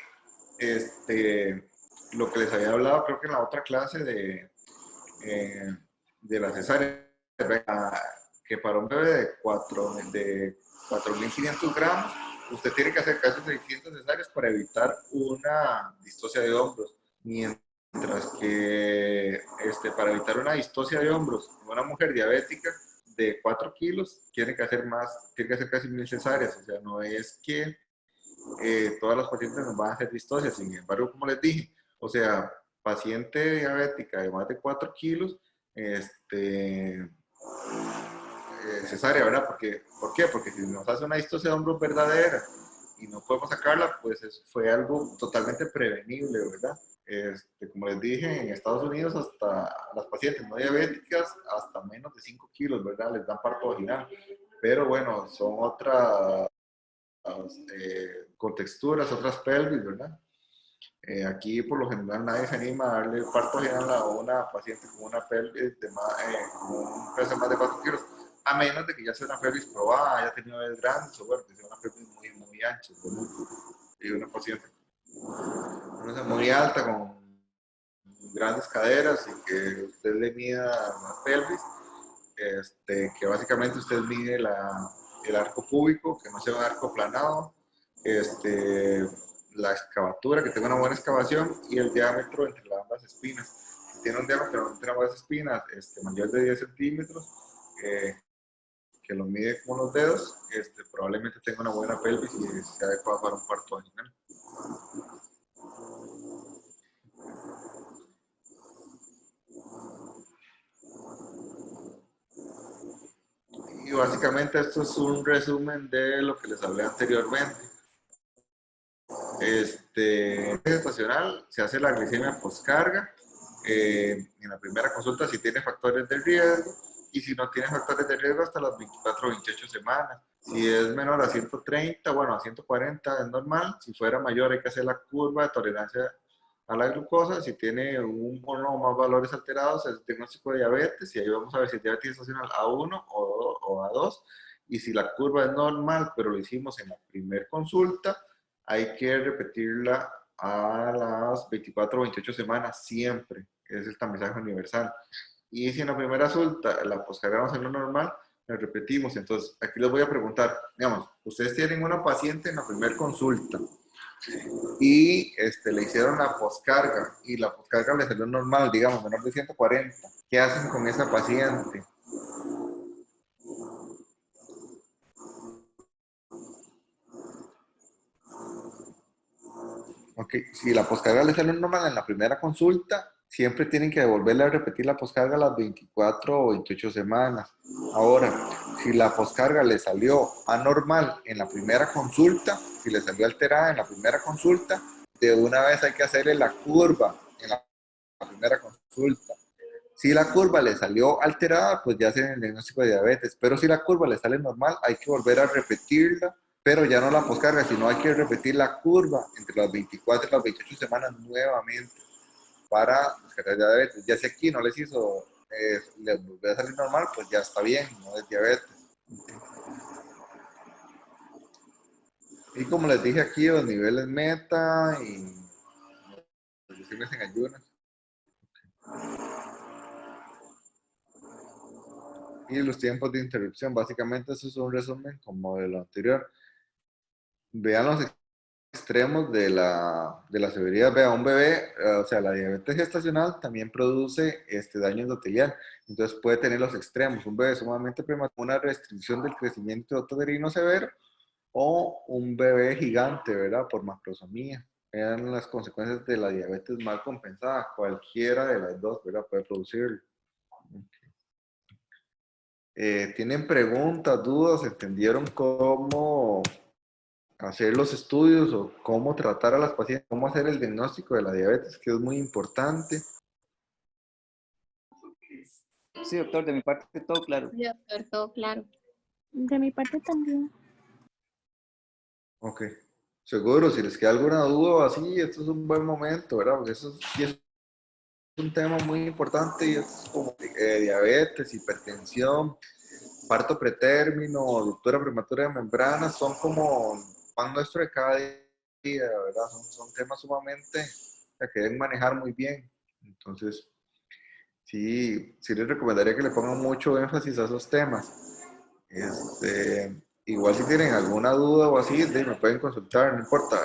lo que les había hablado creo que en la otra clase de la cesárea, que para un bebé de 4.500 gramos, usted tiene que hacer casi 600 cesáreas para evitar una distosia de hombros, mientras que para evitar una distosia de hombros en una mujer diabética de 4 kilos, tiene que hacer casi 1.000 cesáreas. O sea, no es que todas las pacientes nos van a hacer distosia. Sin embargo, como les dije, o sea, paciente diabética de más de 4 kilos, cesárea, ¿verdad? ¿Por qué? Porque si nos hace una distosia de hombros verdadera y no podemos sacarla, pues eso fue algo totalmente prevenible, ¿verdad? Como les dije, en Estados Unidos hasta las pacientes no diabéticas hasta menos de 5 kilos, ¿verdad? Les dan parto vaginal. Pero bueno, son otras contexturas, otras pelvis, ¿verdad? Aquí por lo general nadie se anima a darle parto vaginal a una paciente con una pelvis con un peso de más de 4 kilos, a menos de que ya sea una pelvis probada, haya tenido bebés grandes o bueno, que sea una pelvis muy, muy ancha, ¿verdad? Y una paciente muy alta con grandes caderas y que usted le mida la pelvis, que básicamente usted mide el arco púbico, que no sea un arco planado, la excavatura, que tenga una buena excavación y el diámetro entre ambas espinas. Si tiene un diámetro entre ambas espinas mayor de 10 centímetros, que lo mide con los dedos, probablemente tenga una buena pelvis y sea adecuada para un parto vaginal. Y básicamente esto es un resumen de lo que les hablé anteriormente. Estacional se hace la glicemia postcarga en la primera consulta si tiene factores de riesgo y si no tiene factores de riesgo hasta las 24 o 28 semanas. Si es menor a 130, bueno, a 140 es normal. Si fuera mayor hay que hacer la curva de tolerancia a la glucosa. Si tiene uno o más valores alterados es diagnóstico de diabetes y ahí vamos a ver si es diabetes estacional A1 o A2. Y si la curva es normal, pero lo hicimos en la primera consulta, hay que repetirla a las 24 o 28 semanas siempre. Es el tamizaje universal. Y si en la primera consulta la poscargamos en lo normal, la repetimos. Entonces, aquí les voy a preguntar, digamos, ustedes tienen una paciente en la primera consulta y le hicieron la poscarga y la poscarga le salió normal, digamos, menor de 140. ¿Qué hacen con esa paciente? Ok, si la poscarga le sale normal en la primera consulta, siempre tienen que devolverle a repetir la poscarga a las 24 o 28 semanas. Ahora, si la poscarga le salió anormal en la primera consulta, si le salió alterada en la primera consulta, de una vez hay que hacerle la curva en la primera consulta. Si la curva le salió alterada, pues ya hacen el diagnóstico de diabetes. Pero si la curva le sale normal, hay que volver a repetirla, pero ya no la poscarga, sino hay que repetir la curva entre las 24 y las 28 semanas nuevamente para descartar diabetes. Ya si aquí no les hizo, les volvió a salir normal, pues ya está bien, no es diabetes. Y como les dije aquí, los niveles meta y las lesiones en ayunas. Y los tiempos de interrupción, básicamente eso es un resumen como de lo anterior. Vean los extremos de la severidad. Vea, un bebé, o sea, la diabetes gestacional también produce daño endotelial. Entonces puede tener los extremos. Un bebé sumamente prematuro, una restricción del crecimiento uterino severo, o un bebé gigante, ¿verdad? Por macrosomía. Eran las consecuencias de la diabetes mal compensada. Cualquiera de las dos, ¿verdad? Puede producirlo. ¿Tienen preguntas, dudas? ¿Entendieron cómo hacer los estudios o cómo tratar a las pacientes, cómo hacer el diagnóstico de la diabetes, que es muy importante? Sí, doctor, de mi parte todo claro. Sí, doctor, todo claro. De mi parte también. Ok. Seguro, si les queda alguna duda o así, esto es un buen momento, ¿verdad? Porque sí es un tema muy importante y es como diabetes, hipertensión, parto pretérmino, ruptura prematura de membranas, son como pan nuestro de cada día, ¿verdad? Son temas sumamente que deben manejar muy bien. Entonces, sí les recomendaría que le pongan mucho énfasis a esos temas. Igual si tienen alguna duda o así, me pueden consultar, no importa.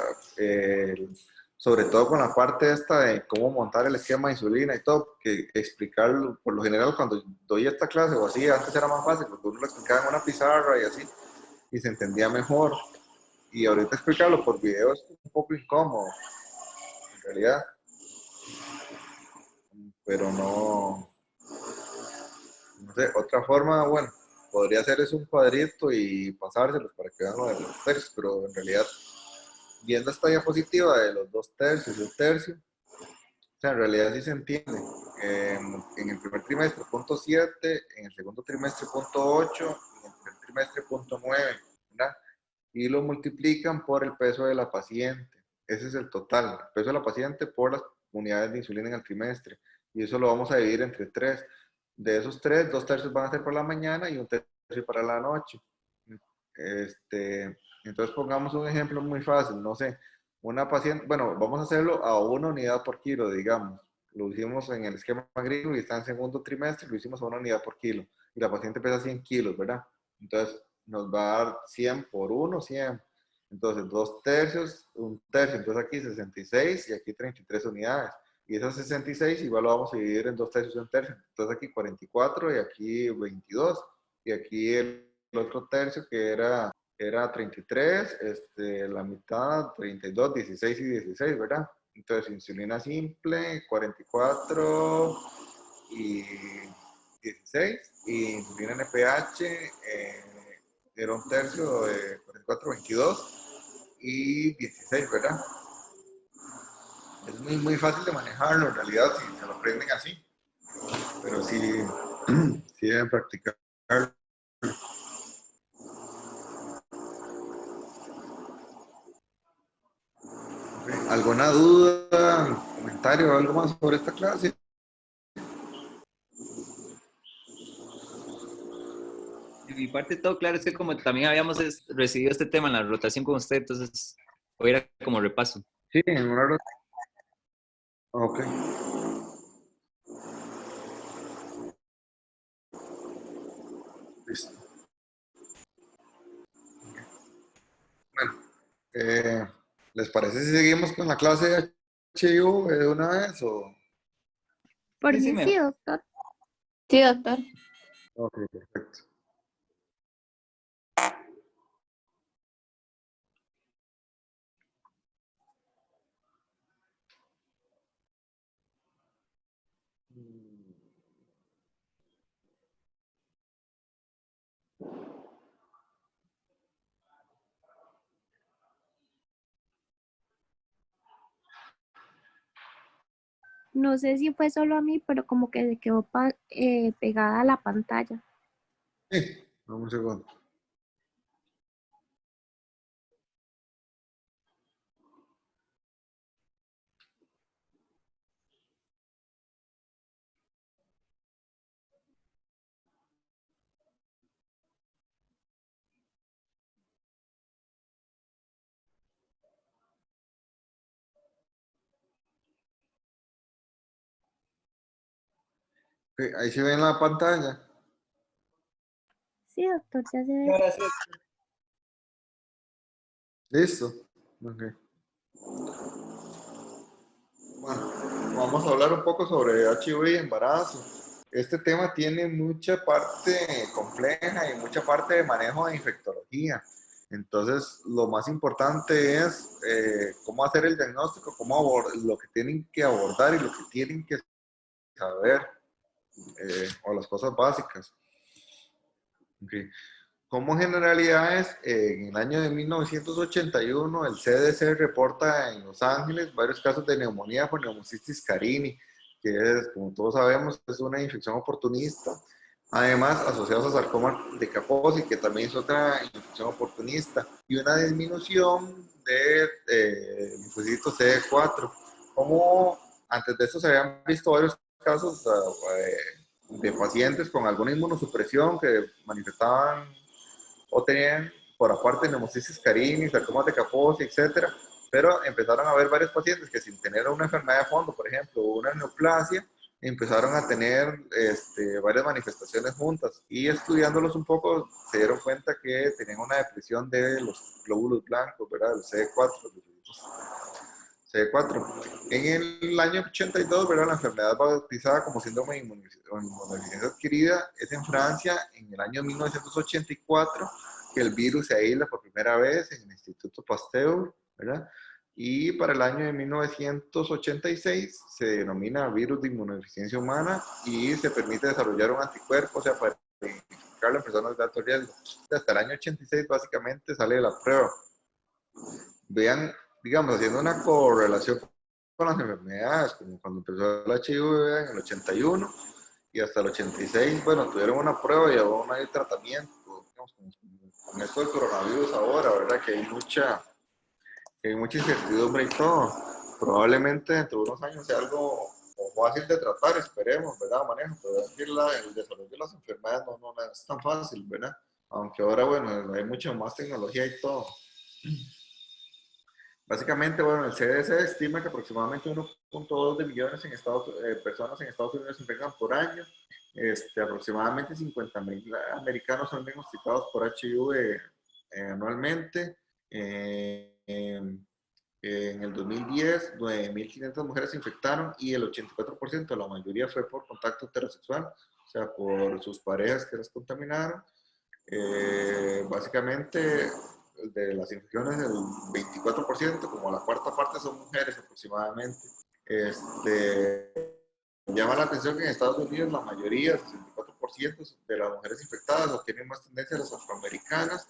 Sobre todo con la parte esta de cómo montar el esquema de insulina y todo, que explicarlo, por lo general cuando doy esta clase o así, antes era más fácil, porque uno lo explicaba en una pizarra y así, y se entendía mejor. Y ahorita explicarlo por video es un poco incómodo, en realidad, pero no sé, otra forma, bueno, podría hacer es un cuadrito y pasárselos para que vean lo de los tercios, pero en realidad, viendo esta diapositiva de los 2 tercios y un tercio, o sea, en realidad sí se entiende. En el primer trimestre, punto 7, en el segundo trimestre, punto 8, y en el tercer trimestre, punto 9, ¿verdad? Y lo multiplican por el peso de la paciente. Ese es el total, el peso de la paciente por las unidades de insulina en el trimestre. Y eso lo vamos a dividir entre 3. De esos 3, 2 tercios van a ser para la mañana y un tercio para la noche. Entonces pongamos un ejemplo muy fácil, no sé, una paciente, bueno, vamos a hacerlo a 1 unidad por kilo, digamos. Lo hicimos en el esquema griego y está en segundo trimestre, lo hicimos a 1 unidad por kilo. Y la paciente pesa 100 kilos, ¿verdad? Entonces nos va a dar 100 por 1, 100. Entonces 2 tercios, un tercio, entonces aquí 66 y aquí 33 unidades. Y esas 66 igual lo vamos a dividir en 2 tercios y un tercio. Entonces aquí 44 y aquí 22. Y aquí el otro tercio que era 33, la mitad, 32, 16 y 16, ¿verdad? Entonces, insulina simple, 44 y 16, y insulina NPH era un tercio de 44, 22 y 16, ¿verdad? Es muy, muy fácil de manejarlo en realidad si se lo aprenden así, pero sí, sí deben practicar. ¿Alguna duda, comentario o algo más sobre esta clase? De mi parte todo claro, es que como también habíamos recibido este tema en la rotación con usted, entonces hoy era como repaso. Sí, en una hora. Ok. Listo. Bueno, eh, ¿les parece si seguimos con la clase de HIU de una vez o? Por Sí, sí, mí sí, doctor. Sí, doctor. Ok, perfecto. No sé si fue solo a mí, pero como que se quedó pegada a la pantalla. Sí, vamos un segundo. Ok, ahí se ve en la pantalla. Sí, doctor, ya se ve. Ahora sí. Listo. Ok. Bueno, vamos a hablar un poco sobre HIV y embarazo. Este tema tiene mucha parte compleja y mucha parte de manejo de infectología. Entonces, lo más importante es cómo hacer el diagnóstico, lo que tienen que abordar y lo que tienen que saber, o las cosas básicas. Okay. Como generalidades, en el año de 1981, el CDC reporta en Los Ángeles varios casos de neumonía por Pneumocystis carini, que es, como todos sabemos, es una infección oportunista. Además, asociados a sarcoma de Kaposi, que también es otra infección oportunista, y una disminución de linfocitos CD4. Como antes de esto se habían visto varios casos de pacientes con alguna inmunosupresión que manifestaban o tenían por aparte Pneumocystis carini, sarcomas de Kaposi, etcétera, pero empezaron a haber varios pacientes que sin tener una enfermedad de fondo, por ejemplo, una neoplasia, empezaron a tener varias manifestaciones juntas y estudiándolos un poco se dieron cuenta que tenían una depresión de los glóbulos blancos, ¿verdad? El CD4, CD4. En el año 82, ¿verdad? La enfermedad bautizada como síndrome de inmunodeficiencia adquirida es en Francia en el año 1984 que el virus se aísla por primera vez en el Instituto Pasteur, ¿verdad? Y para el año de 1986 se denomina virus de inmunodeficiencia humana y se permite desarrollar un anticuerpo, o sea, para identificarlo en personas de alto riesgo. Hasta el año 86 básicamente sale de la prueba. Vean, digamos, haciendo una correlación con las enfermedades, como cuando empezó el HIV en el 81 y hasta el 86, bueno, tuvieron una prueba y aún no hay tratamiento, digamos, con esto del coronavirus ahora, ¿verdad? Que hay mucha incertidumbre y todo. Probablemente dentro de unos años sea algo fácil de tratar, esperemos, ¿verdad? Manejo, pero es que el desarrollo de las enfermedades no es tan fácil, ¿verdad? Aunque ahora, bueno, hay mucha más tecnología y todo. Básicamente, bueno, el CDC estima que aproximadamente 1.2 de millones personas en Estados Unidos se infectan por año. Aproximadamente 50.000 americanos son diagnosticados por HIV anualmente. En el 2010, 9.500 mujeres se infectaron y el 84%, la mayoría fue por contacto heterosexual, o sea, por sus parejas que las contaminaron. Básicamente, de las infecciones, el 24%, como la cuarta parte, son mujeres aproximadamente. Llama la atención que en Estados Unidos la mayoría, el 64% de las mujeres infectadas tienen más tendencia a las afroamericanas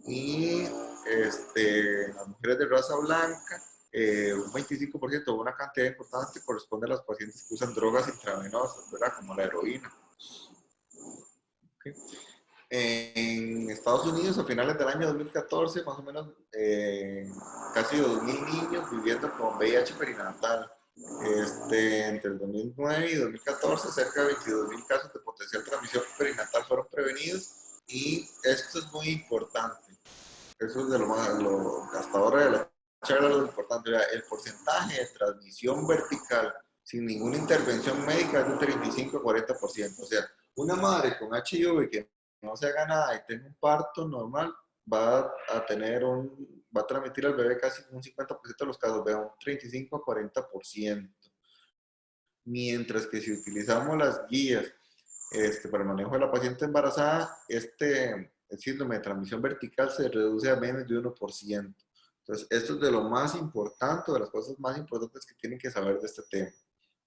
y las mujeres de raza blanca, un 25%, una cantidad importante, corresponde a las pacientes que usan drogas intravenosas, ¿verdad? Como la heroína. Okay. En Estados Unidos, a finales del año 2014, más o menos casi 2.000 niños viviendo con VIH perinatal. Entre el 2009 y 2014, cerca de 22.000 casos de potencial transmisión perinatal fueron prevenidos y esto es muy importante. Eso es de hasta ahora de la charla lo importante. El porcentaje de transmisión vertical sin ninguna intervención médica es de 35 a 40%. O sea, una madre con HIV que no se haga nada y tenga un parto normal, va a transmitir al bebé casi un 50% de los casos, de un 35 a 40%. Mientras que si utilizamos las guías para el manejo de la paciente embarazada, el síndrome de transmisión vertical se reduce a menos de 1%. Entonces, esto es de lo más importante, de las cosas más importantes que tienen que saber de este tema.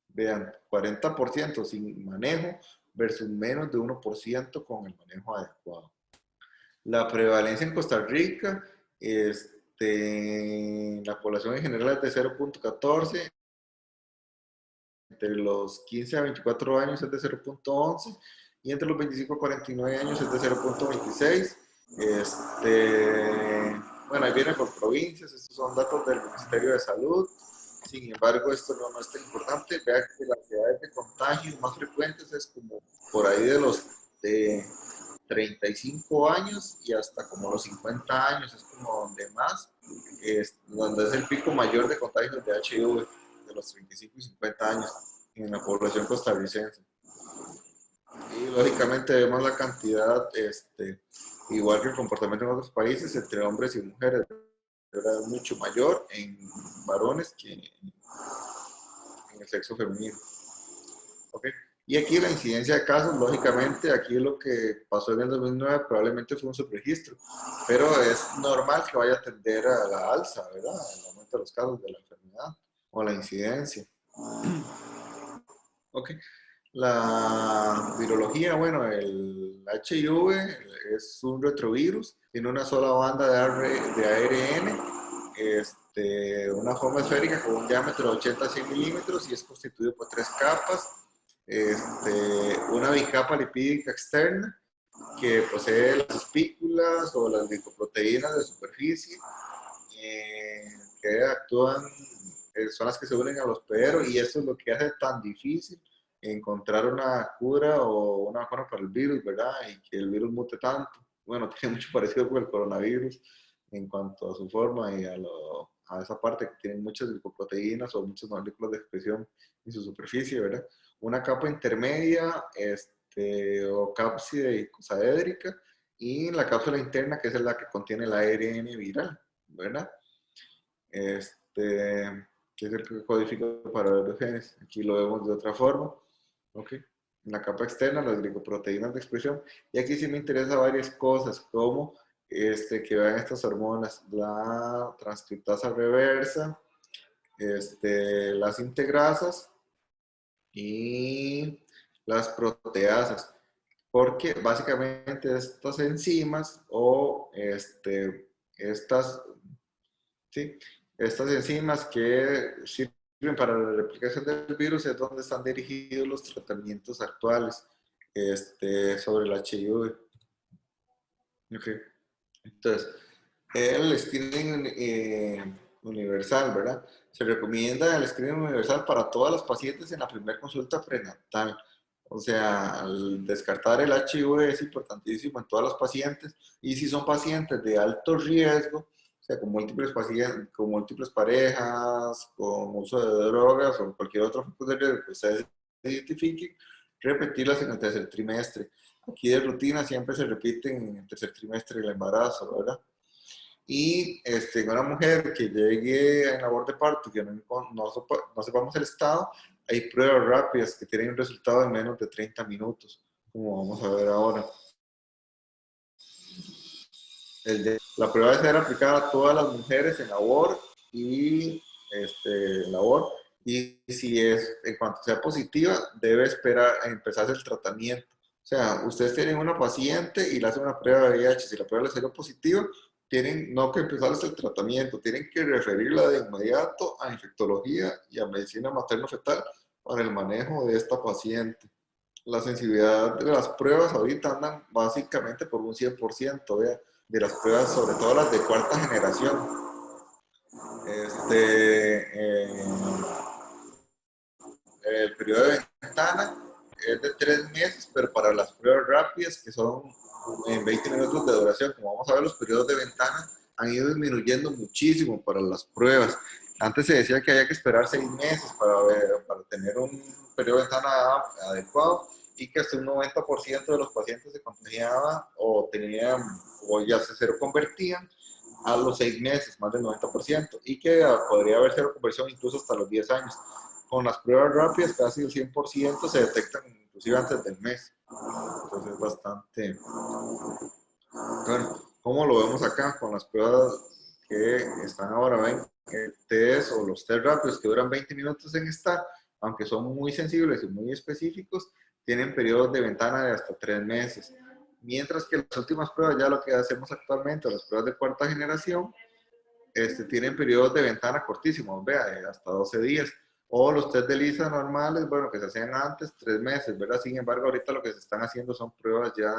Vean, 40% sin manejo versus menos de 1% con el manejo adecuado. La prevalencia en Costa Rica, la población en general es de 0.14, entre los 15 a 24 años es de 0.11 y entre los 25 a 49 años es de 0.26. Bueno, ahí viene por provincias, estos son datos del Ministerio de Salud. Sin embargo, esto no es tan importante. Vean que las edades de contagio más frecuentes es como por ahí de los 35 años y hasta como los 50 años, es como donde más, donde es el pico mayor de contagios de HIV, de los 35 y 50 años en la población costarricense. Y lógicamente vemos la cantidad, igual que el comportamiento en otros países, entre hombres y mujeres. ¿verdad? Es mucho mayor en varones que en el sexo femenino. ¿Ok? Y aquí la incidencia de casos, lógicamente, aquí lo que pasó en el 2009 probablemente fue un subregistro, pero es normal que vaya a tender a la alza, ¿verdad? El aumento de los casos de la enfermedad o la incidencia. ¿Ok? La virología, bueno, el HIV es un retrovirus, tiene una sola banda de ARN, una forma esférica con un diámetro de 80 a 100 milímetros y es constituido por 3 capas, una bicapa lipídica externa que posee las espículas o las glicoproteínas de superficie que actúan, son las que se unen al hospedero y eso es lo que hace tan difícil encontrar una cura o una vacuna para el virus, ¿verdad? Y que el virus mute tanto. Bueno, tiene mucho parecido con el coronavirus en cuanto a su forma y a esa parte que tienen muchas glicoproteínas o muchas moléculas de expresión en su superficie, ¿verdad? Una capa intermedia o cápside icosaédrica y la cápsula interna que es la que contiene el ARN viral, ¿verdad? Que es el que codifica para los genes. Aquí lo vemos de otra forma. ¿Ok? En la capa externa, las glicoproteínas de expresión. Y aquí sí me interesa varias cosas, como que vean estas hormonas, la transcriptasa reversa, las integrasas y las proteasas. Porque básicamente estas enzimas o ¿sí? Estas enzimas que sirven para la replicación del virus es donde están dirigidos los tratamientos actuales sobre el HIV. Okay. Entonces, el screening universal, ¿verdad? Se recomienda el screening universal para todas las pacientes en la primera consulta prenatal. O sea, al descartar el HIV es importantísimo en todas las pacientes y si son pacientes de alto riesgo, o sea, con múltiples pacientes, con múltiples parejas, con uso de drogas o cualquier otro factor de riesgo que ustedes identifiquen, repetirlas en el tercer trimestre. Aquí de rutina siempre se repiten en el tercer trimestre del embarazo, ¿verdad? Y una mujer que llegue en labor de parto, que no sepamos el estado, hay pruebas rápidas que tienen un resultado en menos de 30 minutos, como vamos a ver ahora. La prueba debe ser aplicada a todas las mujeres en labor y si es, en cuanto sea positiva, debe esperar a empezar el tratamiento. O sea, ustedes tienen una paciente y le hacen una prueba de VIH. Si la prueba le salió positiva, tienen no que empezarles el tratamiento, tienen que referirla de inmediato a infectología y a medicina materno-fetal para el manejo de esta paciente. La sensibilidad de las pruebas ahorita andan básicamente por un 100%, ¿vea? De las pruebas, sobre todo las de cuarta generación. El periodo de ventana es de 3 meses, pero para las pruebas rápidas, que son en 20 minutos de duración, como vamos a ver, los periodos de ventana han ido disminuyendo muchísimo para las pruebas. Antes se decía que había que esperar 6 meses para tener un periodo de ventana adecuado y que hasta un 90% de los pacientes se contagiaban o ya se seroconvertían a los 6 meses, más del 90%, y que podría haber seroconversión incluso hasta los 10 años. Con las pruebas rápidas, casi el 100% se detectan inclusive antes del mes. Entonces es bastante... Bueno, ¿cómo lo vemos acá con las pruebas que están ahora? Ven, el test o los test rápidos que duran 20 minutos en estar, aunque son muy sensibles y muy específicos, tienen periodos de ventana de hasta 3 meses. Mientras que las últimas pruebas, ya lo que hacemos actualmente, las pruebas de cuarta generación, tienen periodos de ventana cortísimos, vea, de hasta 12 días. O los test de ELISA normales, bueno, que se hacían antes, 3 meses, ¿verdad? Sin embargo, ahorita lo que se están haciendo son pruebas ya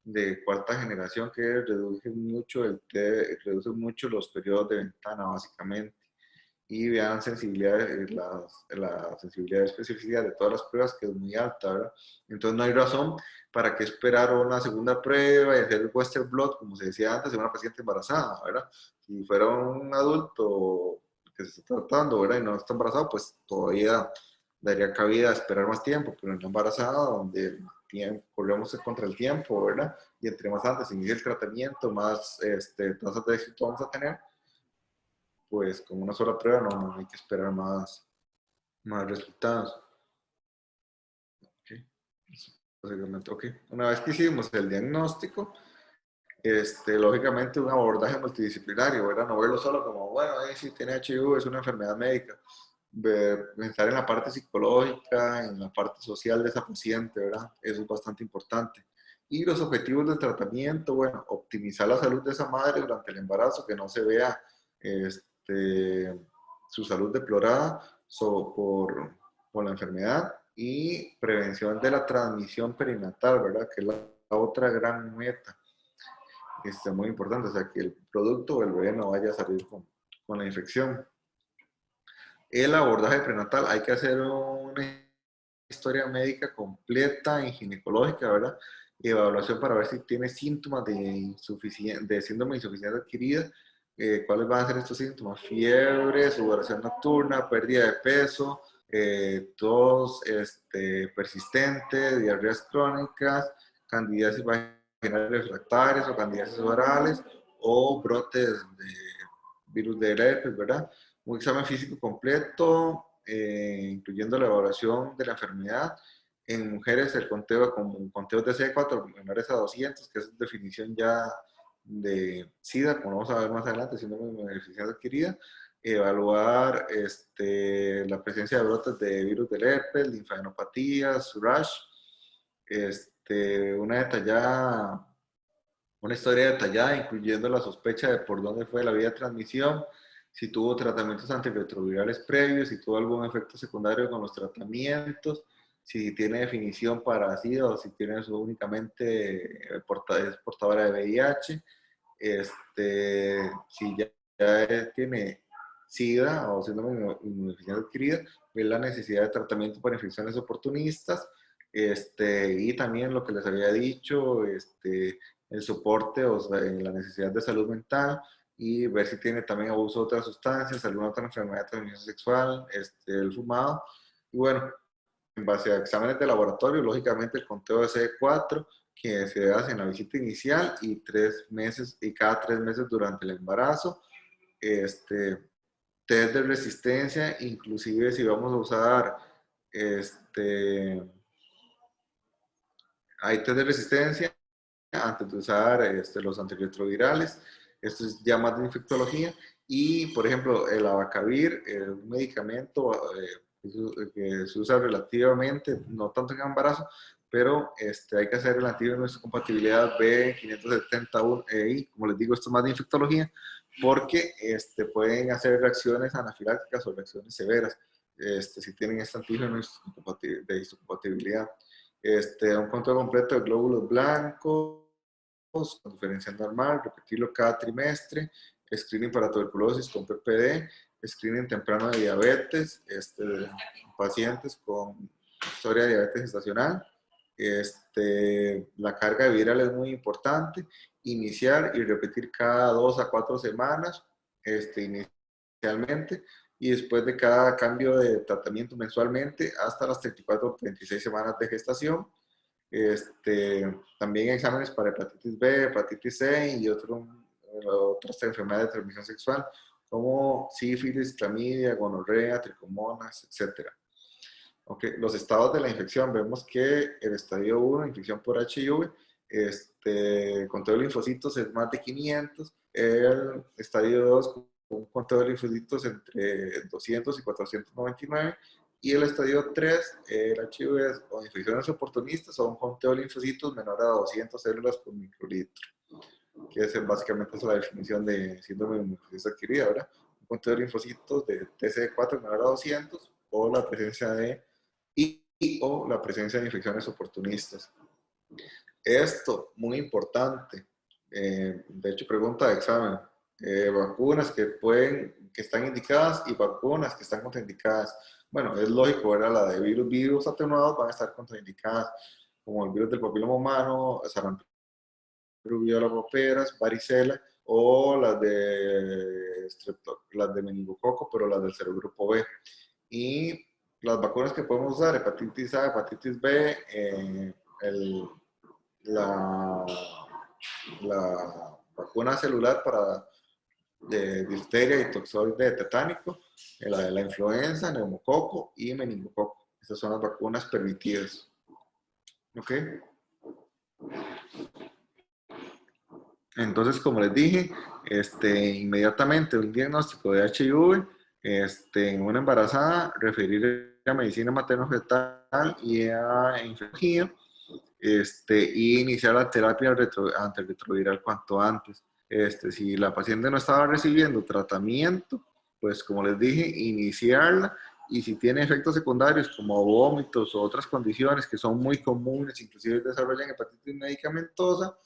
de cuarta generación que reducen mucho los periodos de ventana, básicamente. Y vean la sensibilidad y especificidad de todas las pruebas, que es muy alta, ¿verdad? Entonces no hay razón para que esperar una segunda prueba y hacer el Western blot, como se decía antes, en una paciente embarazada, ¿verdad? Si fuera un adulto que se está tratando, ¿verdad? Y no está embarazado, pues todavía daría cabida a esperar más tiempo, pero en la embarazada, donde corremos contra el tiempo, ¿verdad? Y entre más antes se inicie el tratamiento, más tasas de éxito vamos a tener. pues con una sola prueba no hay que esperar más resultados. Okay. Básicamente, okay. Una vez que hicimos el diagnóstico, lógicamente un abordaje multidisciplinario, ¿verdad? No verlo solo como, bueno, si tiene HIV es una enfermedad médica, pensar en la parte psicológica, en la parte social de esa paciente, ¿verdad? Eso es bastante importante. Y los objetivos del tratamiento, bueno, optimizar la salud de esa madre durante el embarazo, que no se vea su salud deplorada por la enfermedad, y prevención de la transmisión perinatal, ¿verdad? Que es la otra gran meta. Muy importante, o sea, que el producto o el bebé no vaya a salir con la infección. El abordaje prenatal, hay que hacer una historia médica completa y ginecológica, ¿verdad? Y evaluación para ver si tiene síntomas de síndrome de insuficiencia adquirida. ¿Cuáles van a ser estos síntomas? Fiebre, sudoración nocturna, pérdida de peso, tos persistente, diarreas crónicas, candidiasis vaginales refractarias o candidiasis orales, o brotes de virus de herpes, ¿verdad? Un examen físico completo, incluyendo la evaluación de la enfermedad. En mujeres, el conteo con conteos de CD4 menores a 200, que es definición ya de SIDA, como vamos a ver más adelante, síndrome de insuficiencia adquirida. Evaluar la presencia de brotes de virus del herpes, linfadenopatías, rash, una historia detallada, incluyendo la sospecha de por dónde fue la vía de transmisión, si tuvo tratamientos antirretrovirales previos, si tuvo algún efecto secundario con los tratamientos, si tiene definición para SIDA o si tiene eso únicamente es portadora de VIH, si ya tiene SIDA o síndrome de inmunodeficiencia adquirida, ver la necesidad de tratamiento para infecciones oportunistas, y también lo que les había dicho, el soporte, o sea, en la necesidad de salud mental, y ver si tiene también abuso de otras sustancias, alguna otra enfermedad de transmisión sexual, el fumado. Y bueno, en base a exámenes de laboratorio, lógicamente el conteo de CD4, que se hace en la visita inicial y cada 3 meses durante el embarazo. Test de resistencia, inclusive si vamos a usar, hay test de resistencia antes de usar los antirretrovirales. Esto es ya más de infectología. Y, por ejemplo, el abacavir, un medicamento que se usa relativamente, no tanto en embarazo, pero hay que hacer el antibiótico-compatibilidad B571EI. Como les digo, esto es más de infectología, porque pueden hacer reacciones anafilácticas o reacciones severas si tienen este antígeno de histocompatibilidad. Un control completo de glóbulos blancos, con diferencia normal, repetirlo cada trimestre, screening para tuberculosis con PPD, screening temprano de diabetes, pacientes con historia de diabetes gestacional. La carga viral es muy importante, iniciar y repetir cada 2 a 4 semanas, inicialmente, y después de cada cambio de tratamiento mensualmente hasta las 34 o 36 semanas de gestación. También exámenes para hepatitis B, hepatitis C y otras enfermedades de transmisión sexual como sífilis, clamidia, gonorrea, tricomonas, etc. Okay. Los estados de la infección, vemos que el estadio 1, infección por HIV, conteo de linfocitos es más de 500, el estadio 2, un conteo de linfocitos entre 200 y 499, y el estadio 3, el HIV o infecciones oportunistas, o un conteo de linfocitos menor a 200 células por microlitro, que es básicamente esa la definición de síndrome de inmunodeficiencia adquirida, ¿verdad? Un conteo de linfocitos de TCD4 menor a 200, o la presencia de o la presencia de infecciones oportunistas. Esto, muy importante, de hecho pregunta de examen, vacunas que están indicadas y vacunas que están contraindicadas. Bueno, es lógico, ¿verdad? La de virus atenuados van a estar contraindicadas, como el virus del papiloma humano, sarampión, rubiola paperas, varicela, o las de meningococo, pero las del serogrupo B. Y las vacunas que podemos usar, hepatitis A, hepatitis B, la vacuna celular para de difteria y toxoide tetánico, la de la influenza, neumococo y meningococo. Esas son las vacunas permitidas. ¿Ok? Entonces, como les dije, inmediatamente un diagnóstico de HIV en una embarazada, referir a medicina materno-fetal y a infección, y iniciar la terapia antirretroviral cuanto antes. Si la paciente no estaba recibiendo tratamiento, pues como les dije, iniciarla, y si tiene efectos secundarios como vómitos o otras condiciones que son muy comunes, inclusive desarrollan hepatitis medicamentosa,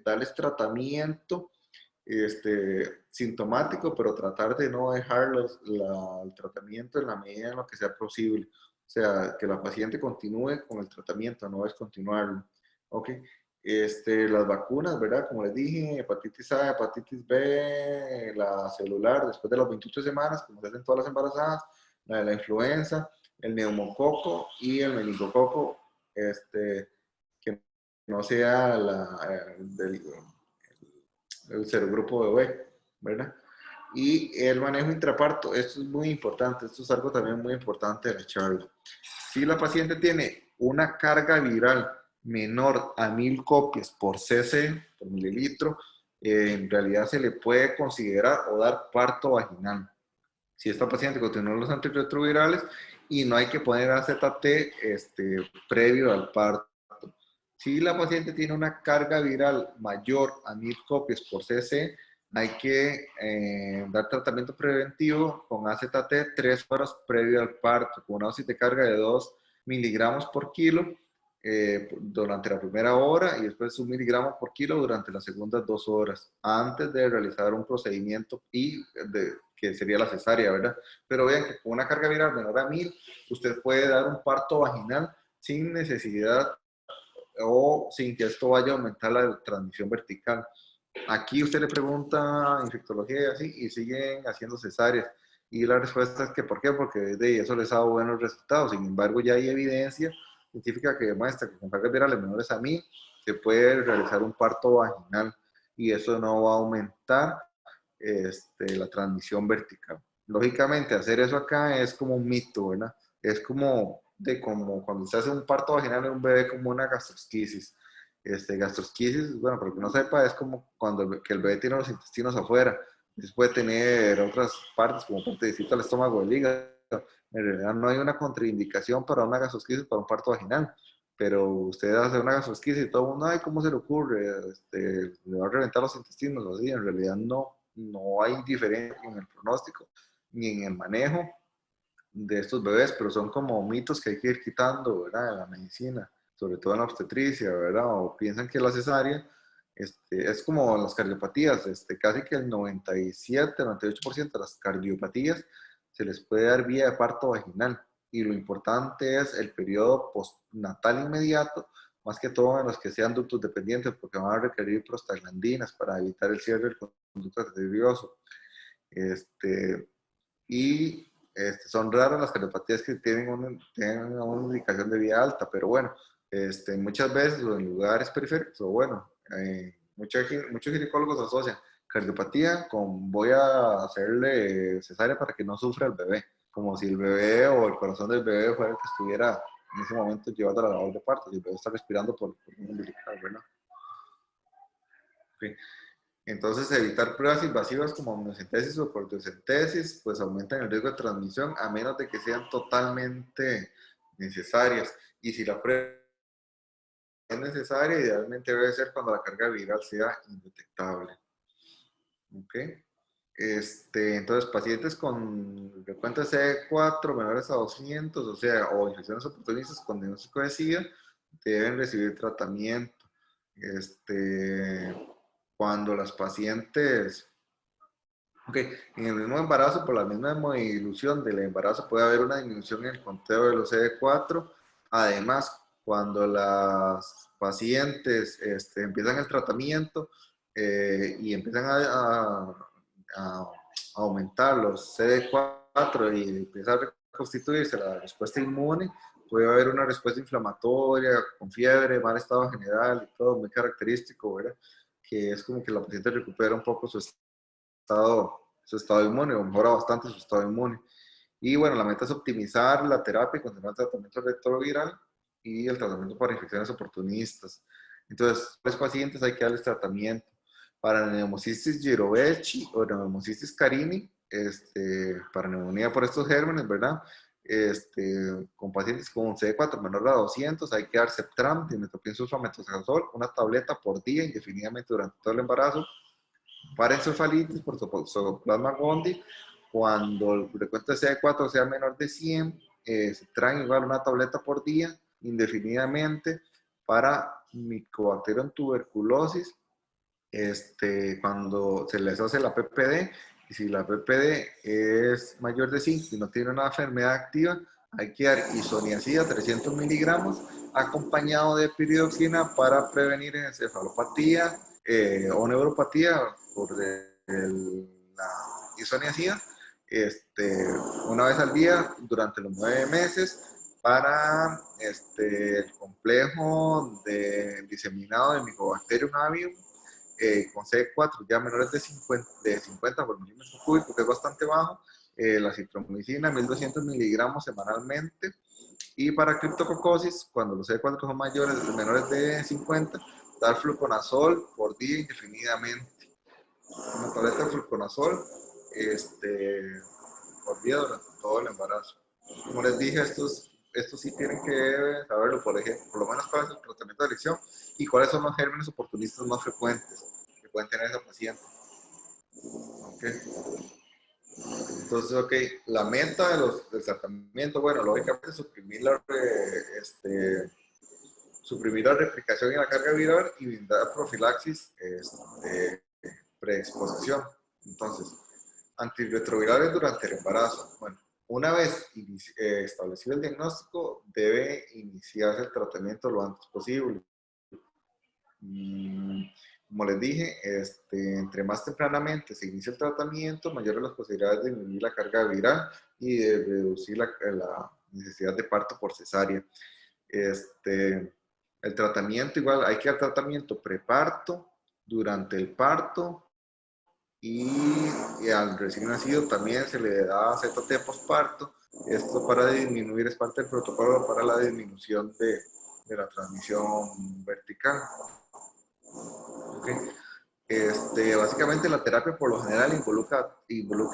darles tratamiento sintomático, pero tratar de no dejar el tratamiento en la medida en lo que sea posible. O sea, que la paciente continúe con el tratamiento, no descontinuarlo. ¿Ok? Las vacunas, ¿verdad? Como les dije, hepatitis A, hepatitis B, la celular, después de las 28 semanas, como se hacen todas las embarazadas, la de la influenza, el neumococo y el meningococo, que no sea el serogrupo de B, ¿verdad? Y el manejo intraparto, esto es muy importante, esto es algo también muy importante de la charla. Si la paciente tiene una carga viral menor a 1000 copias por cc, por mililitro, en realidad se le puede considerar o dar parto vaginal. Si esta paciente continúa los antirretrovirales y no hay que poner AZT previo al parto. Si la paciente tiene una carga viral mayor a 1000 copias por cc, hay que dar tratamiento preventivo con AZT 3 horas previo al parto, con una dosis de carga de 2 miligramos por kilo durante la primera hora y después 1 miligramo por kilo durante las segundas 2 horas, antes de realizar un procedimiento que sería la cesárea, ¿verdad? Pero vean que con una carga viral menor a 1000, usted puede dar un parto vaginal sin necesidad o sin que esto vaya a aumentar la transmisión vertical. Aquí usted le pregunta infectología y así, y siguen haciendo cesáreas. Y la respuesta es que, ¿por qué? Porque de eso les ha dado buenos resultados. Sin embargo, ya hay evidencia científica que demuestra que con cargas virales menores a 1000 se puede realizar un parto vaginal y eso no va a aumentar la transmisión vertical. Lógicamente, hacer eso acá es como un mito, ¿verdad? Es como cuando se hace un parto vaginal en un bebé, como una gastrosquisis. Gastrosquisis, bueno, para que no sepa, es como cuando que el bebé tiene los intestinos afuera. Después puede tener otras partes, como parte distinta al estómago o el hígado. En realidad no hay una contraindicación para una gastrosquisis, para un parto vaginal. Pero usted hace una gastrosquisis y todo el mundo, ay, ¿cómo se le ocurre? Le va a reventar los intestinos, así. En realidad no hay diferencia en el pronóstico ni en el manejo de estos bebés, pero son como mitos que hay que ir quitando, ¿verdad? En la medicina, sobre todo en la obstetricia, ¿verdad? O piensan que la cesárea es como las cardiopatías, casi que el 97-98% de las cardiopatías se les puede dar vía de parto vaginal. Y lo importante es el periodo postnatal inmediato, más que todo en los que sean ductos dependientes, porque van a requerir prostaglandinas para evitar el cierre del conducto nervioso. Y son raras las cardiopatías que tienen una indicación de vía alta, pero bueno, muchas veces en lugares periféricos, o bueno, muchos ginecólogos asocian cardiopatía con voy a hacerle cesárea para que no sufra el bebé, como si el bebé o el corazón del bebé fuera el que estuviera en ese momento llevando la labor de parto, y el bebé está respirando por un umbilical, ¿verdad? Okay. Entonces, evitar pruebas invasivas como amniocentesis o cortocentesis, pues aumentan el riesgo de transmisión a menos de que sean totalmente necesarias. Y si la prueba es necesaria, idealmente debe ser cuando la carga viral sea indetectable. ¿Ok? Entonces, pacientes con recuento de CD4 menores a 200, o sea, o infecciones oportunistas con diagnóstico de SIDA, deben recibir tratamiento. Cuando las pacientes, ok, en el mismo embarazo, por la misma dilución del embarazo, puede haber una disminución en el conteo de los CD4. Además, cuando las pacientes empiezan el tratamiento y empiezan a aumentar los CD4 y empieza a reconstituirse la respuesta inmune, puede haber una respuesta inflamatoria, con fiebre, mal estado general y todo, muy característico, ¿verdad? que es como que la paciente recupera un poco su estado inmune, o mejora bastante su estado inmune. Y bueno, la meta es optimizar la terapia y continuar el tratamiento retroviral y el tratamiento para infecciones oportunistas. Entonces, los pacientes hay que darles tratamiento para neumocystis jirovecii o neumocystis carini, para neumonía por estos gérmenes, ¿verdad? Con pacientes con CD4 menor a 200, hay que dar Septram, dimetropin sulfamethoxazol, una tableta por día indefinidamente durante todo el embarazo. Para encefalitis por Toxoplasma gondii, cuando el recuento de CD4 sea menor de 100, se traen igual una tableta por día indefinidamente. Para Mycobacterium tuberculosis, cuando se les hace la PPD, y si la PPD es mayor de 5 y no tiene una enfermedad activa, hay que dar isoniazida 300 miligramos acompañado de piridoxina para prevenir encefalopatía o neuropatía por la isoniazida, una vez al día durante los 9 meses para el complejo de diseminado de Mycobacterium avium, con CD4 ya menores de 50 por milímetro cúbico, que es bastante bajo, la citromicina 1200 miligramos semanalmente. Y para criptococosis, cuando los CD4 son menores de 50, dar fluconazol por día indefinidamente. Una tableta de fluconazol por día durante todo el embarazo. Como les dije, estos sí tienen que saberlo, por ejemplo, por lo menos cuál es el tratamiento de elección y cuáles son los gérmenes oportunistas más frecuentes que pueden tener esa paciente. Okay. Entonces, la meta del tratamiento, bueno, lógicamente suprimir la replicación y la carga viral y brindar profilaxis preexposición. Entonces, antirretrovirales durante el embarazo. Bueno, una vez establecido el diagnóstico, debe iniciarse el tratamiento lo antes posible. Como les dije, entre más tempranamente se inicia el tratamiento, mayores las posibilidades de disminuir la carga viral y de reducir la necesidad de parto por cesárea. El tratamiento, igual, hay que dar tratamiento preparto, durante el parto, y al recién nacido también se le da ZT posparto. Esto para disminuir, es parte del protocolo para la disminución de la transmisión vertical. Básicamente la terapia por lo general involucra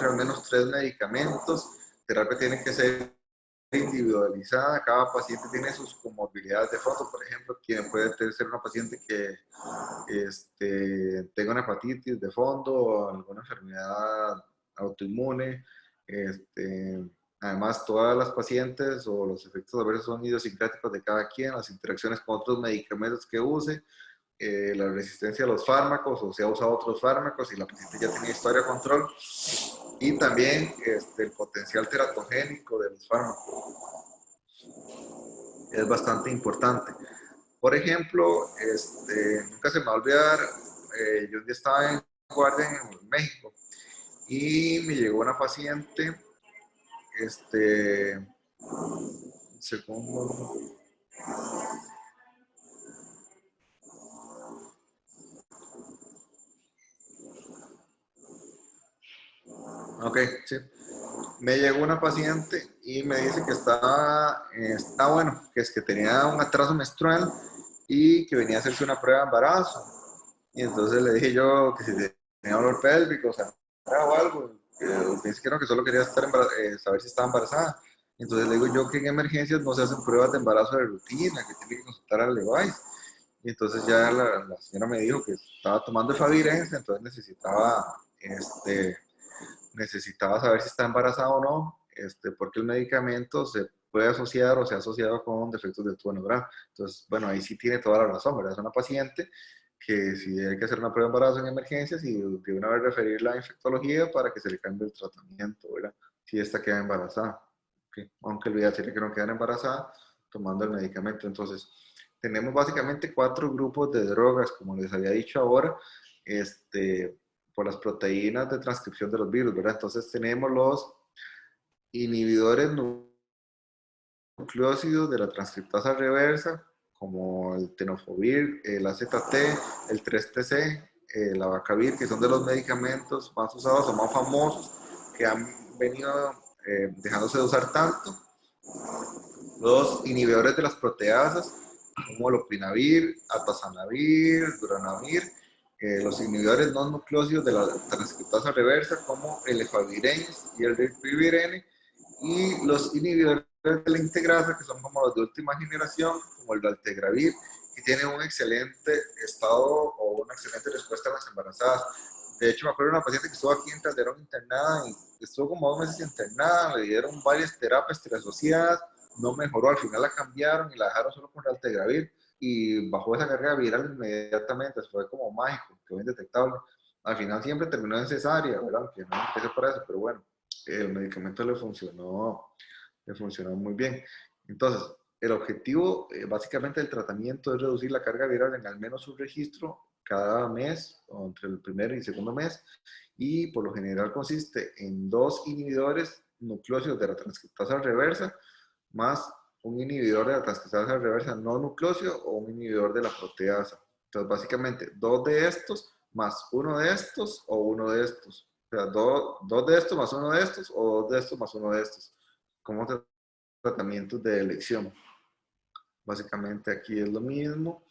al menos 3 medicamentos. La terapia tiene que ser individualizada, cada paciente tiene sus comorbilidades de fondo. Por ejemplo, quien puede ser una paciente que tenga una hepatitis de fondo o alguna enfermedad autoinmune. Además, todas las pacientes o los efectos adversos son idiosincráticos de cada quien, las interacciones con otros medicamentos que use, la resistencia a los fármacos, o si ha usado otros fármacos y la paciente ya tiene historia de control, y también el potencial teratogénico de los fármacos es bastante importante. Por ejemplo, nunca se me va a olvidar, yo un día estaba en guardia en México y me llegó una paciente, segundo, sí. Me llegó una paciente y me dice que que tenía un atraso menstrual y que venía a hacerse una prueba de embarazo. Y entonces le dije yo que si tenía dolor pélvico, o sea, o algo, me dice que no, que solo quería saber si estaba embarazada. Entonces le digo yo que en emergencias no se hacen pruebas de embarazo de rutina, que tiene que consultar al Levi's. Y entonces ya la señora me dijo que estaba tomando Favirenz, entonces necesitaba saber si está embarazada o no, porque el medicamento se puede asociar o se ha asociado con defectos del tubo neural. Entonces, bueno, ahí sí tiene toda la razón, ¿verdad? Es una paciente que sí hay que hacer una prueba de embarazo en emergencias y de una vez referirla a infectología para que se le cambie el tratamiento, ¿verdad? Si esta queda embarazada. ¿Okay? Aunque lo ideal sería que no quedara embarazada tomando el medicamento. Entonces, tenemos básicamente 4 grupos de drogas, como les había dicho ahora, por las proteínas de transcripción de los virus, ¿verdad? Entonces tenemos los inhibidores nucleósidos de la transcriptasa reversa, como el tenofovir, el AZT, el 3TC, la Bacavir, que son de los medicamentos más usados o más famosos que han venido dejándose de usar tanto. Los inhibidores de las proteasas, como lopinavir, atazanavir, duranavir, los inhibidores no nucleósidos de la transcriptasa reversa, como el efavirenz y el ribavirin, y los inhibidores de la integrasa, que son como los de última generación, como el valtegravir, que tiene un excelente estado o una excelente respuesta a las embarazadas. De hecho, me acuerdo de una paciente que estuvo aquí en Calderón internada y estuvo como 2 meses internada, le dieron varias terapias asociadas, no mejoró, al final la cambiaron y la dejaron solo con Valtegravir y bajó esa carga viral inmediatamente, fue como mágico, quedó indetectable. Al final siempre terminó en cesárea, ¿verdad? Que no empecé por eso, pero bueno, el medicamento le funcionó muy bien. Entonces, el objetivo básicamente del tratamiento es reducir la carga viral en al menos un registro cada mes, o entre el primer y segundo mes, y por lo general consiste en 2 inhibidores nucleósidos de la transcriptasa reversa, más un inhibidor de la transcriptasa reversa no nucleósido o un inhibidor de la proteasa. Entonces, básicamente, 2 de estos más 1 de estos o 1 de estos. O sea, 2 de estos más 1 de estos o 2 de estos más 1 de estos. Como tratamientos de elección. Básicamente aquí es lo mismo.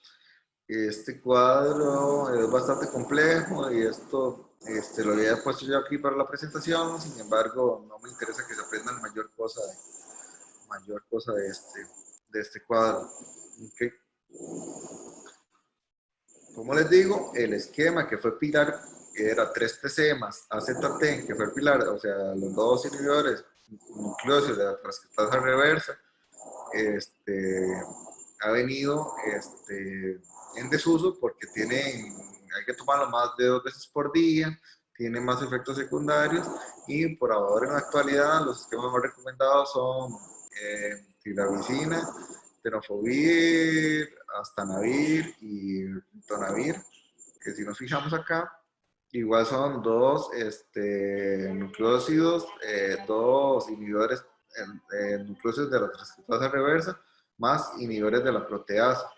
Este cuadro es bastante complejo y esto lo había puesto yo aquí para la presentación, sin embargo no me interesa que se aprendan mayor cosa de este cuadro. ¿Okay? Como les digo, el esquema que fue pilar era 3TC más AZT, que fue el pilar, o sea, los 2 inhibidores nucleósidos de la transcriptasa reversa, ha venido en desuso porque hay que tomarlo más de 2 veces por día, tiene más efectos secundarios y por ahora en la actualidad los esquemas más recomendados son tiravicina, tenofovir, astanavir y ritonavir, que si nos fijamos acá, igual son 2 nucleósidos, 2 inhibidores nucleósidos de la transcriptasa reversa, más inhibidores de la proteasa,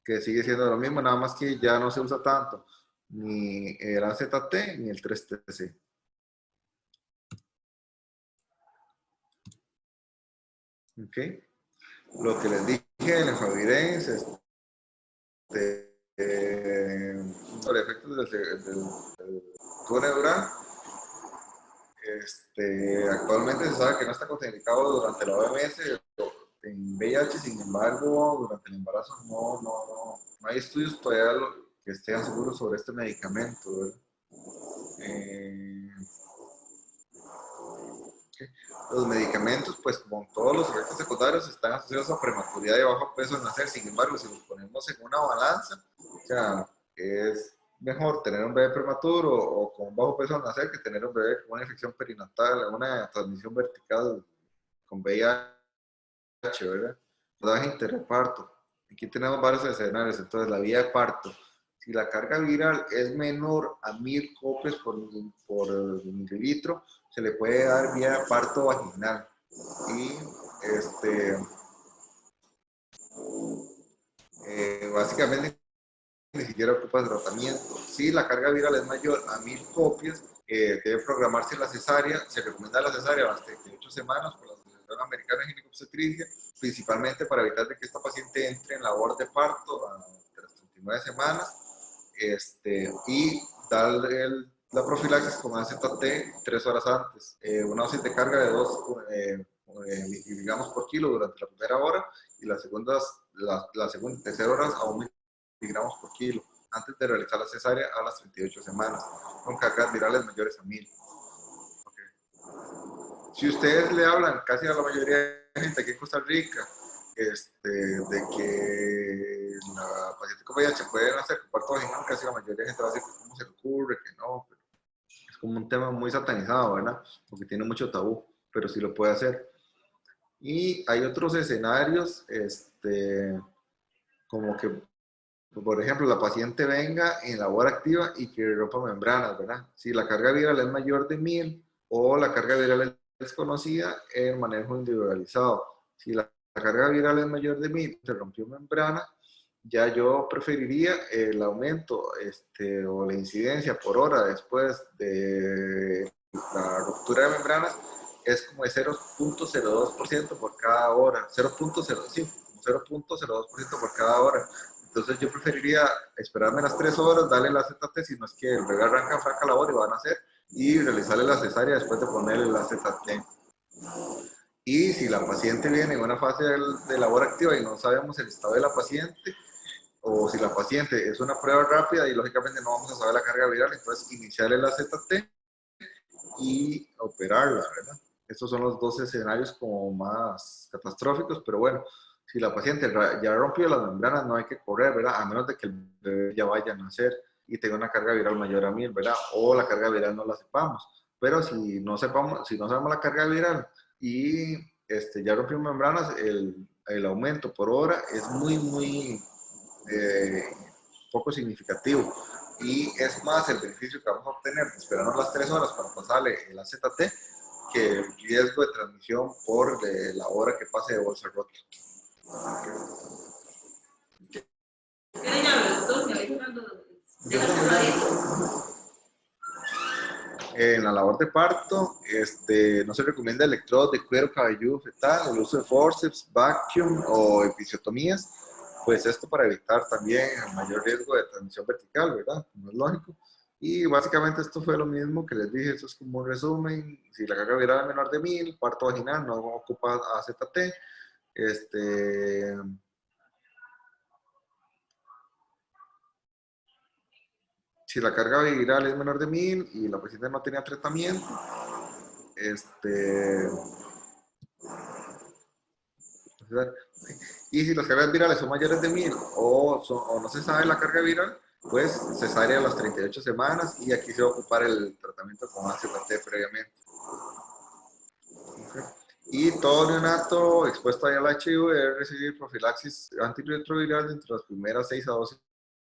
que sigue siendo lo mismo, nada más que ya no se usa tanto ni el AZT ni el 3TC. ¿Ok? Lo que les dije, el efavirenz, sobre efectos del tubo neural, actualmente se sabe que no está contraindicado durante la OMS en VIH, sin embargo, durante el embarazo no hay estudios todavía que estén seguros sobre este medicamento, ¿verdad? Los medicamentos, pues como todos los efectos secundarios, están asociados a prematuridad y bajo peso al nacer. Sin embargo, si los ponemos en una balanza, o sea, es mejor tener un bebé prematuro o con bajo peso al nacer que tener un bebé con una infección perinatal, una transmisión vertical con VIH, ¿verdad? Rodaje interreparto. Aquí tenemos varios escenarios. Entonces, la vía de parto. Si la carga viral es menor a 1000 copias por mililitro, se le puede dar vía de parto vaginal. Y básicamente ni siquiera ocupa tratamiento. Si la carga viral es mayor a 1000 copias, debe programarse la cesárea. Se recomienda la cesárea hasta 38 semanas por la Asociación Americana de Ginecobstetricia, principalmente para evitar de que esta paciente entre en labor de parto a las 39 semanas, y darle la profilaxis con AZT 3 horas antes. Una dosis de carga de 2 miligramos por kilo durante la primera hora y la segunda y tercera horas a 1 miligramos por kilo antes de realizar la cesárea a las 38 semanas, con cargas virales mayores a 1000. Okay. Si ustedes le hablan casi a la mayoría de gente aquí en Costa Rica de que la paciente con VIH puede hacer parto vaginal, casi la mayoría de gente va a decir cómo se le ocurre, que no, pero es como un tema muy satanizado, ¿verdad? Porque tiene mucho tabú, pero sí lo puede hacer. Y hay otros escenarios, como que, por ejemplo, la paciente venga en labor activa y que rompa membranas, ¿verdad? Si la carga viral es mayor de 1000 o la carga viral es desconocida, el manejo individualizado. Si la carga viral es mayor de 1000, se rompió membrana, ya yo preferiría el aumento o la incidencia por hora después de la ruptura de membranas es como de 0.02% por cada hora, 0.0, sí, 0.02% por cada hora. Entonces yo preferiría esperarme las 3 horas, darle la ZT, si no es que el bebé arranca franca labor y van a hacer, y realizarle la cesárea después de ponerle la ZT. Y si la paciente viene en una fase de labor activa y no sabemos el estado de la paciente, o si la paciente es una prueba rápida y lógicamente no vamos a saber la carga viral, entonces iniciarle la ZT y operarla, ¿verdad? Estos son los dos escenarios como más catastróficos, pero bueno, si la paciente ya rompió las membranas no hay que correr, ¿verdad? A menos de que el bebé ya vaya a nacer y tenga una carga viral mayor a 1000, ¿verdad? O la carga viral no la sepamos. Pero si no sabemos la carga viral y ya rompió membranas, el aumento por hora es muy poco significativo. Y es más el beneficio que vamos a obtener de esperarnos las 3 horas para pasarle el AZT que el riesgo de transmisión por la hora que pase de bolsa rota. En la labor de parto, no se recomienda electrodos de cuero cabelludo fetal, el uso de forceps, vacuum o episiotomías, pues esto para evitar también el mayor riesgo de transmisión vertical, ¿verdad? No es lógico. Y básicamente esto fue lo mismo que les dije, esto es como un resumen. Si la carga viral es menor de 1000, parto vaginal no ocupa AZT. Si la carga viral es menor de 1000 y la paciente no tenía tratamiento, y si las cargas virales son mayores de 1000 o no se sabe la carga viral, pues cesárea a las 38 semanas y aquí se va a ocupar el tratamiento con AZT previamente. Okay. Y todo neonato expuesto al HIV debe recibir profilaxis antirretroviral entre las primeras 6 a 12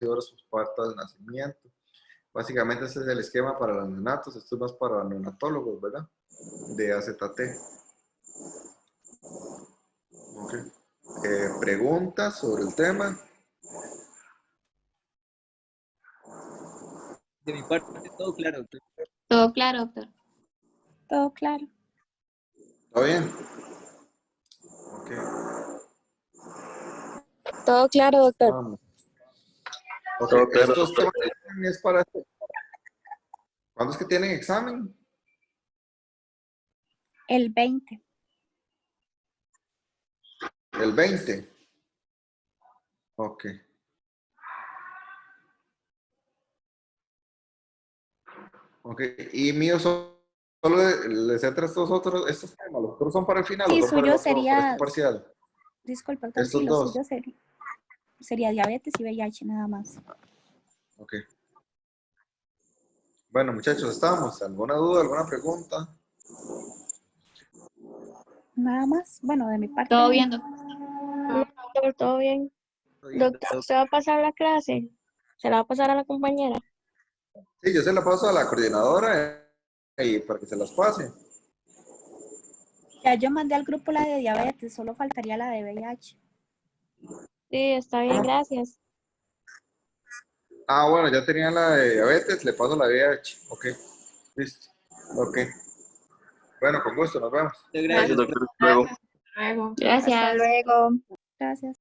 horas postparto del nacimiento. Básicamente ese es el esquema para los neonatos, esto es más para neonatólogos, ¿verdad? De AZT. Okay. ¿Preguntas sobre el tema? De mi parte, todo claro, doctor. Todo claro, doctor. Todo claro. ¿Todo bien? Ok. Todo claro, doctor. Vamos. Ok, estos temas es para... ¿Cuándo es que tienen examen? El 20. El 20. Ok. Ok. Y mío solo les entra estos temas. Los otros son para el final, Sí, o son para el suyo otro, para sería, este parcial. disculpa, doctor, Estos sí, lo dos. suyo sería diabetes y VIH nada más. Ok. Bueno, muchachos, ¿estamos? ¿Alguna duda, alguna pregunta? Nada más. Bueno, de mi parte. Todo bien, doctor. No, doctor, todo bien. Bien, Doctor, ¿usted va a pasar la clase? ¿Se la va a pasar a la compañera? Sí, yo se la paso a la coordinadora y para que se las pase. Ya yo mandé al grupo la de diabetes, solo faltaría la de VIH. Sí, está bien, gracias. Ah, bueno, ya tenía la de diabetes, le paso la de VIH. Ok, listo. Ok. Bueno, con gusto, nos vemos. Muchas gracias, doctor. Luego. Gracias. Hasta luego. Gracias.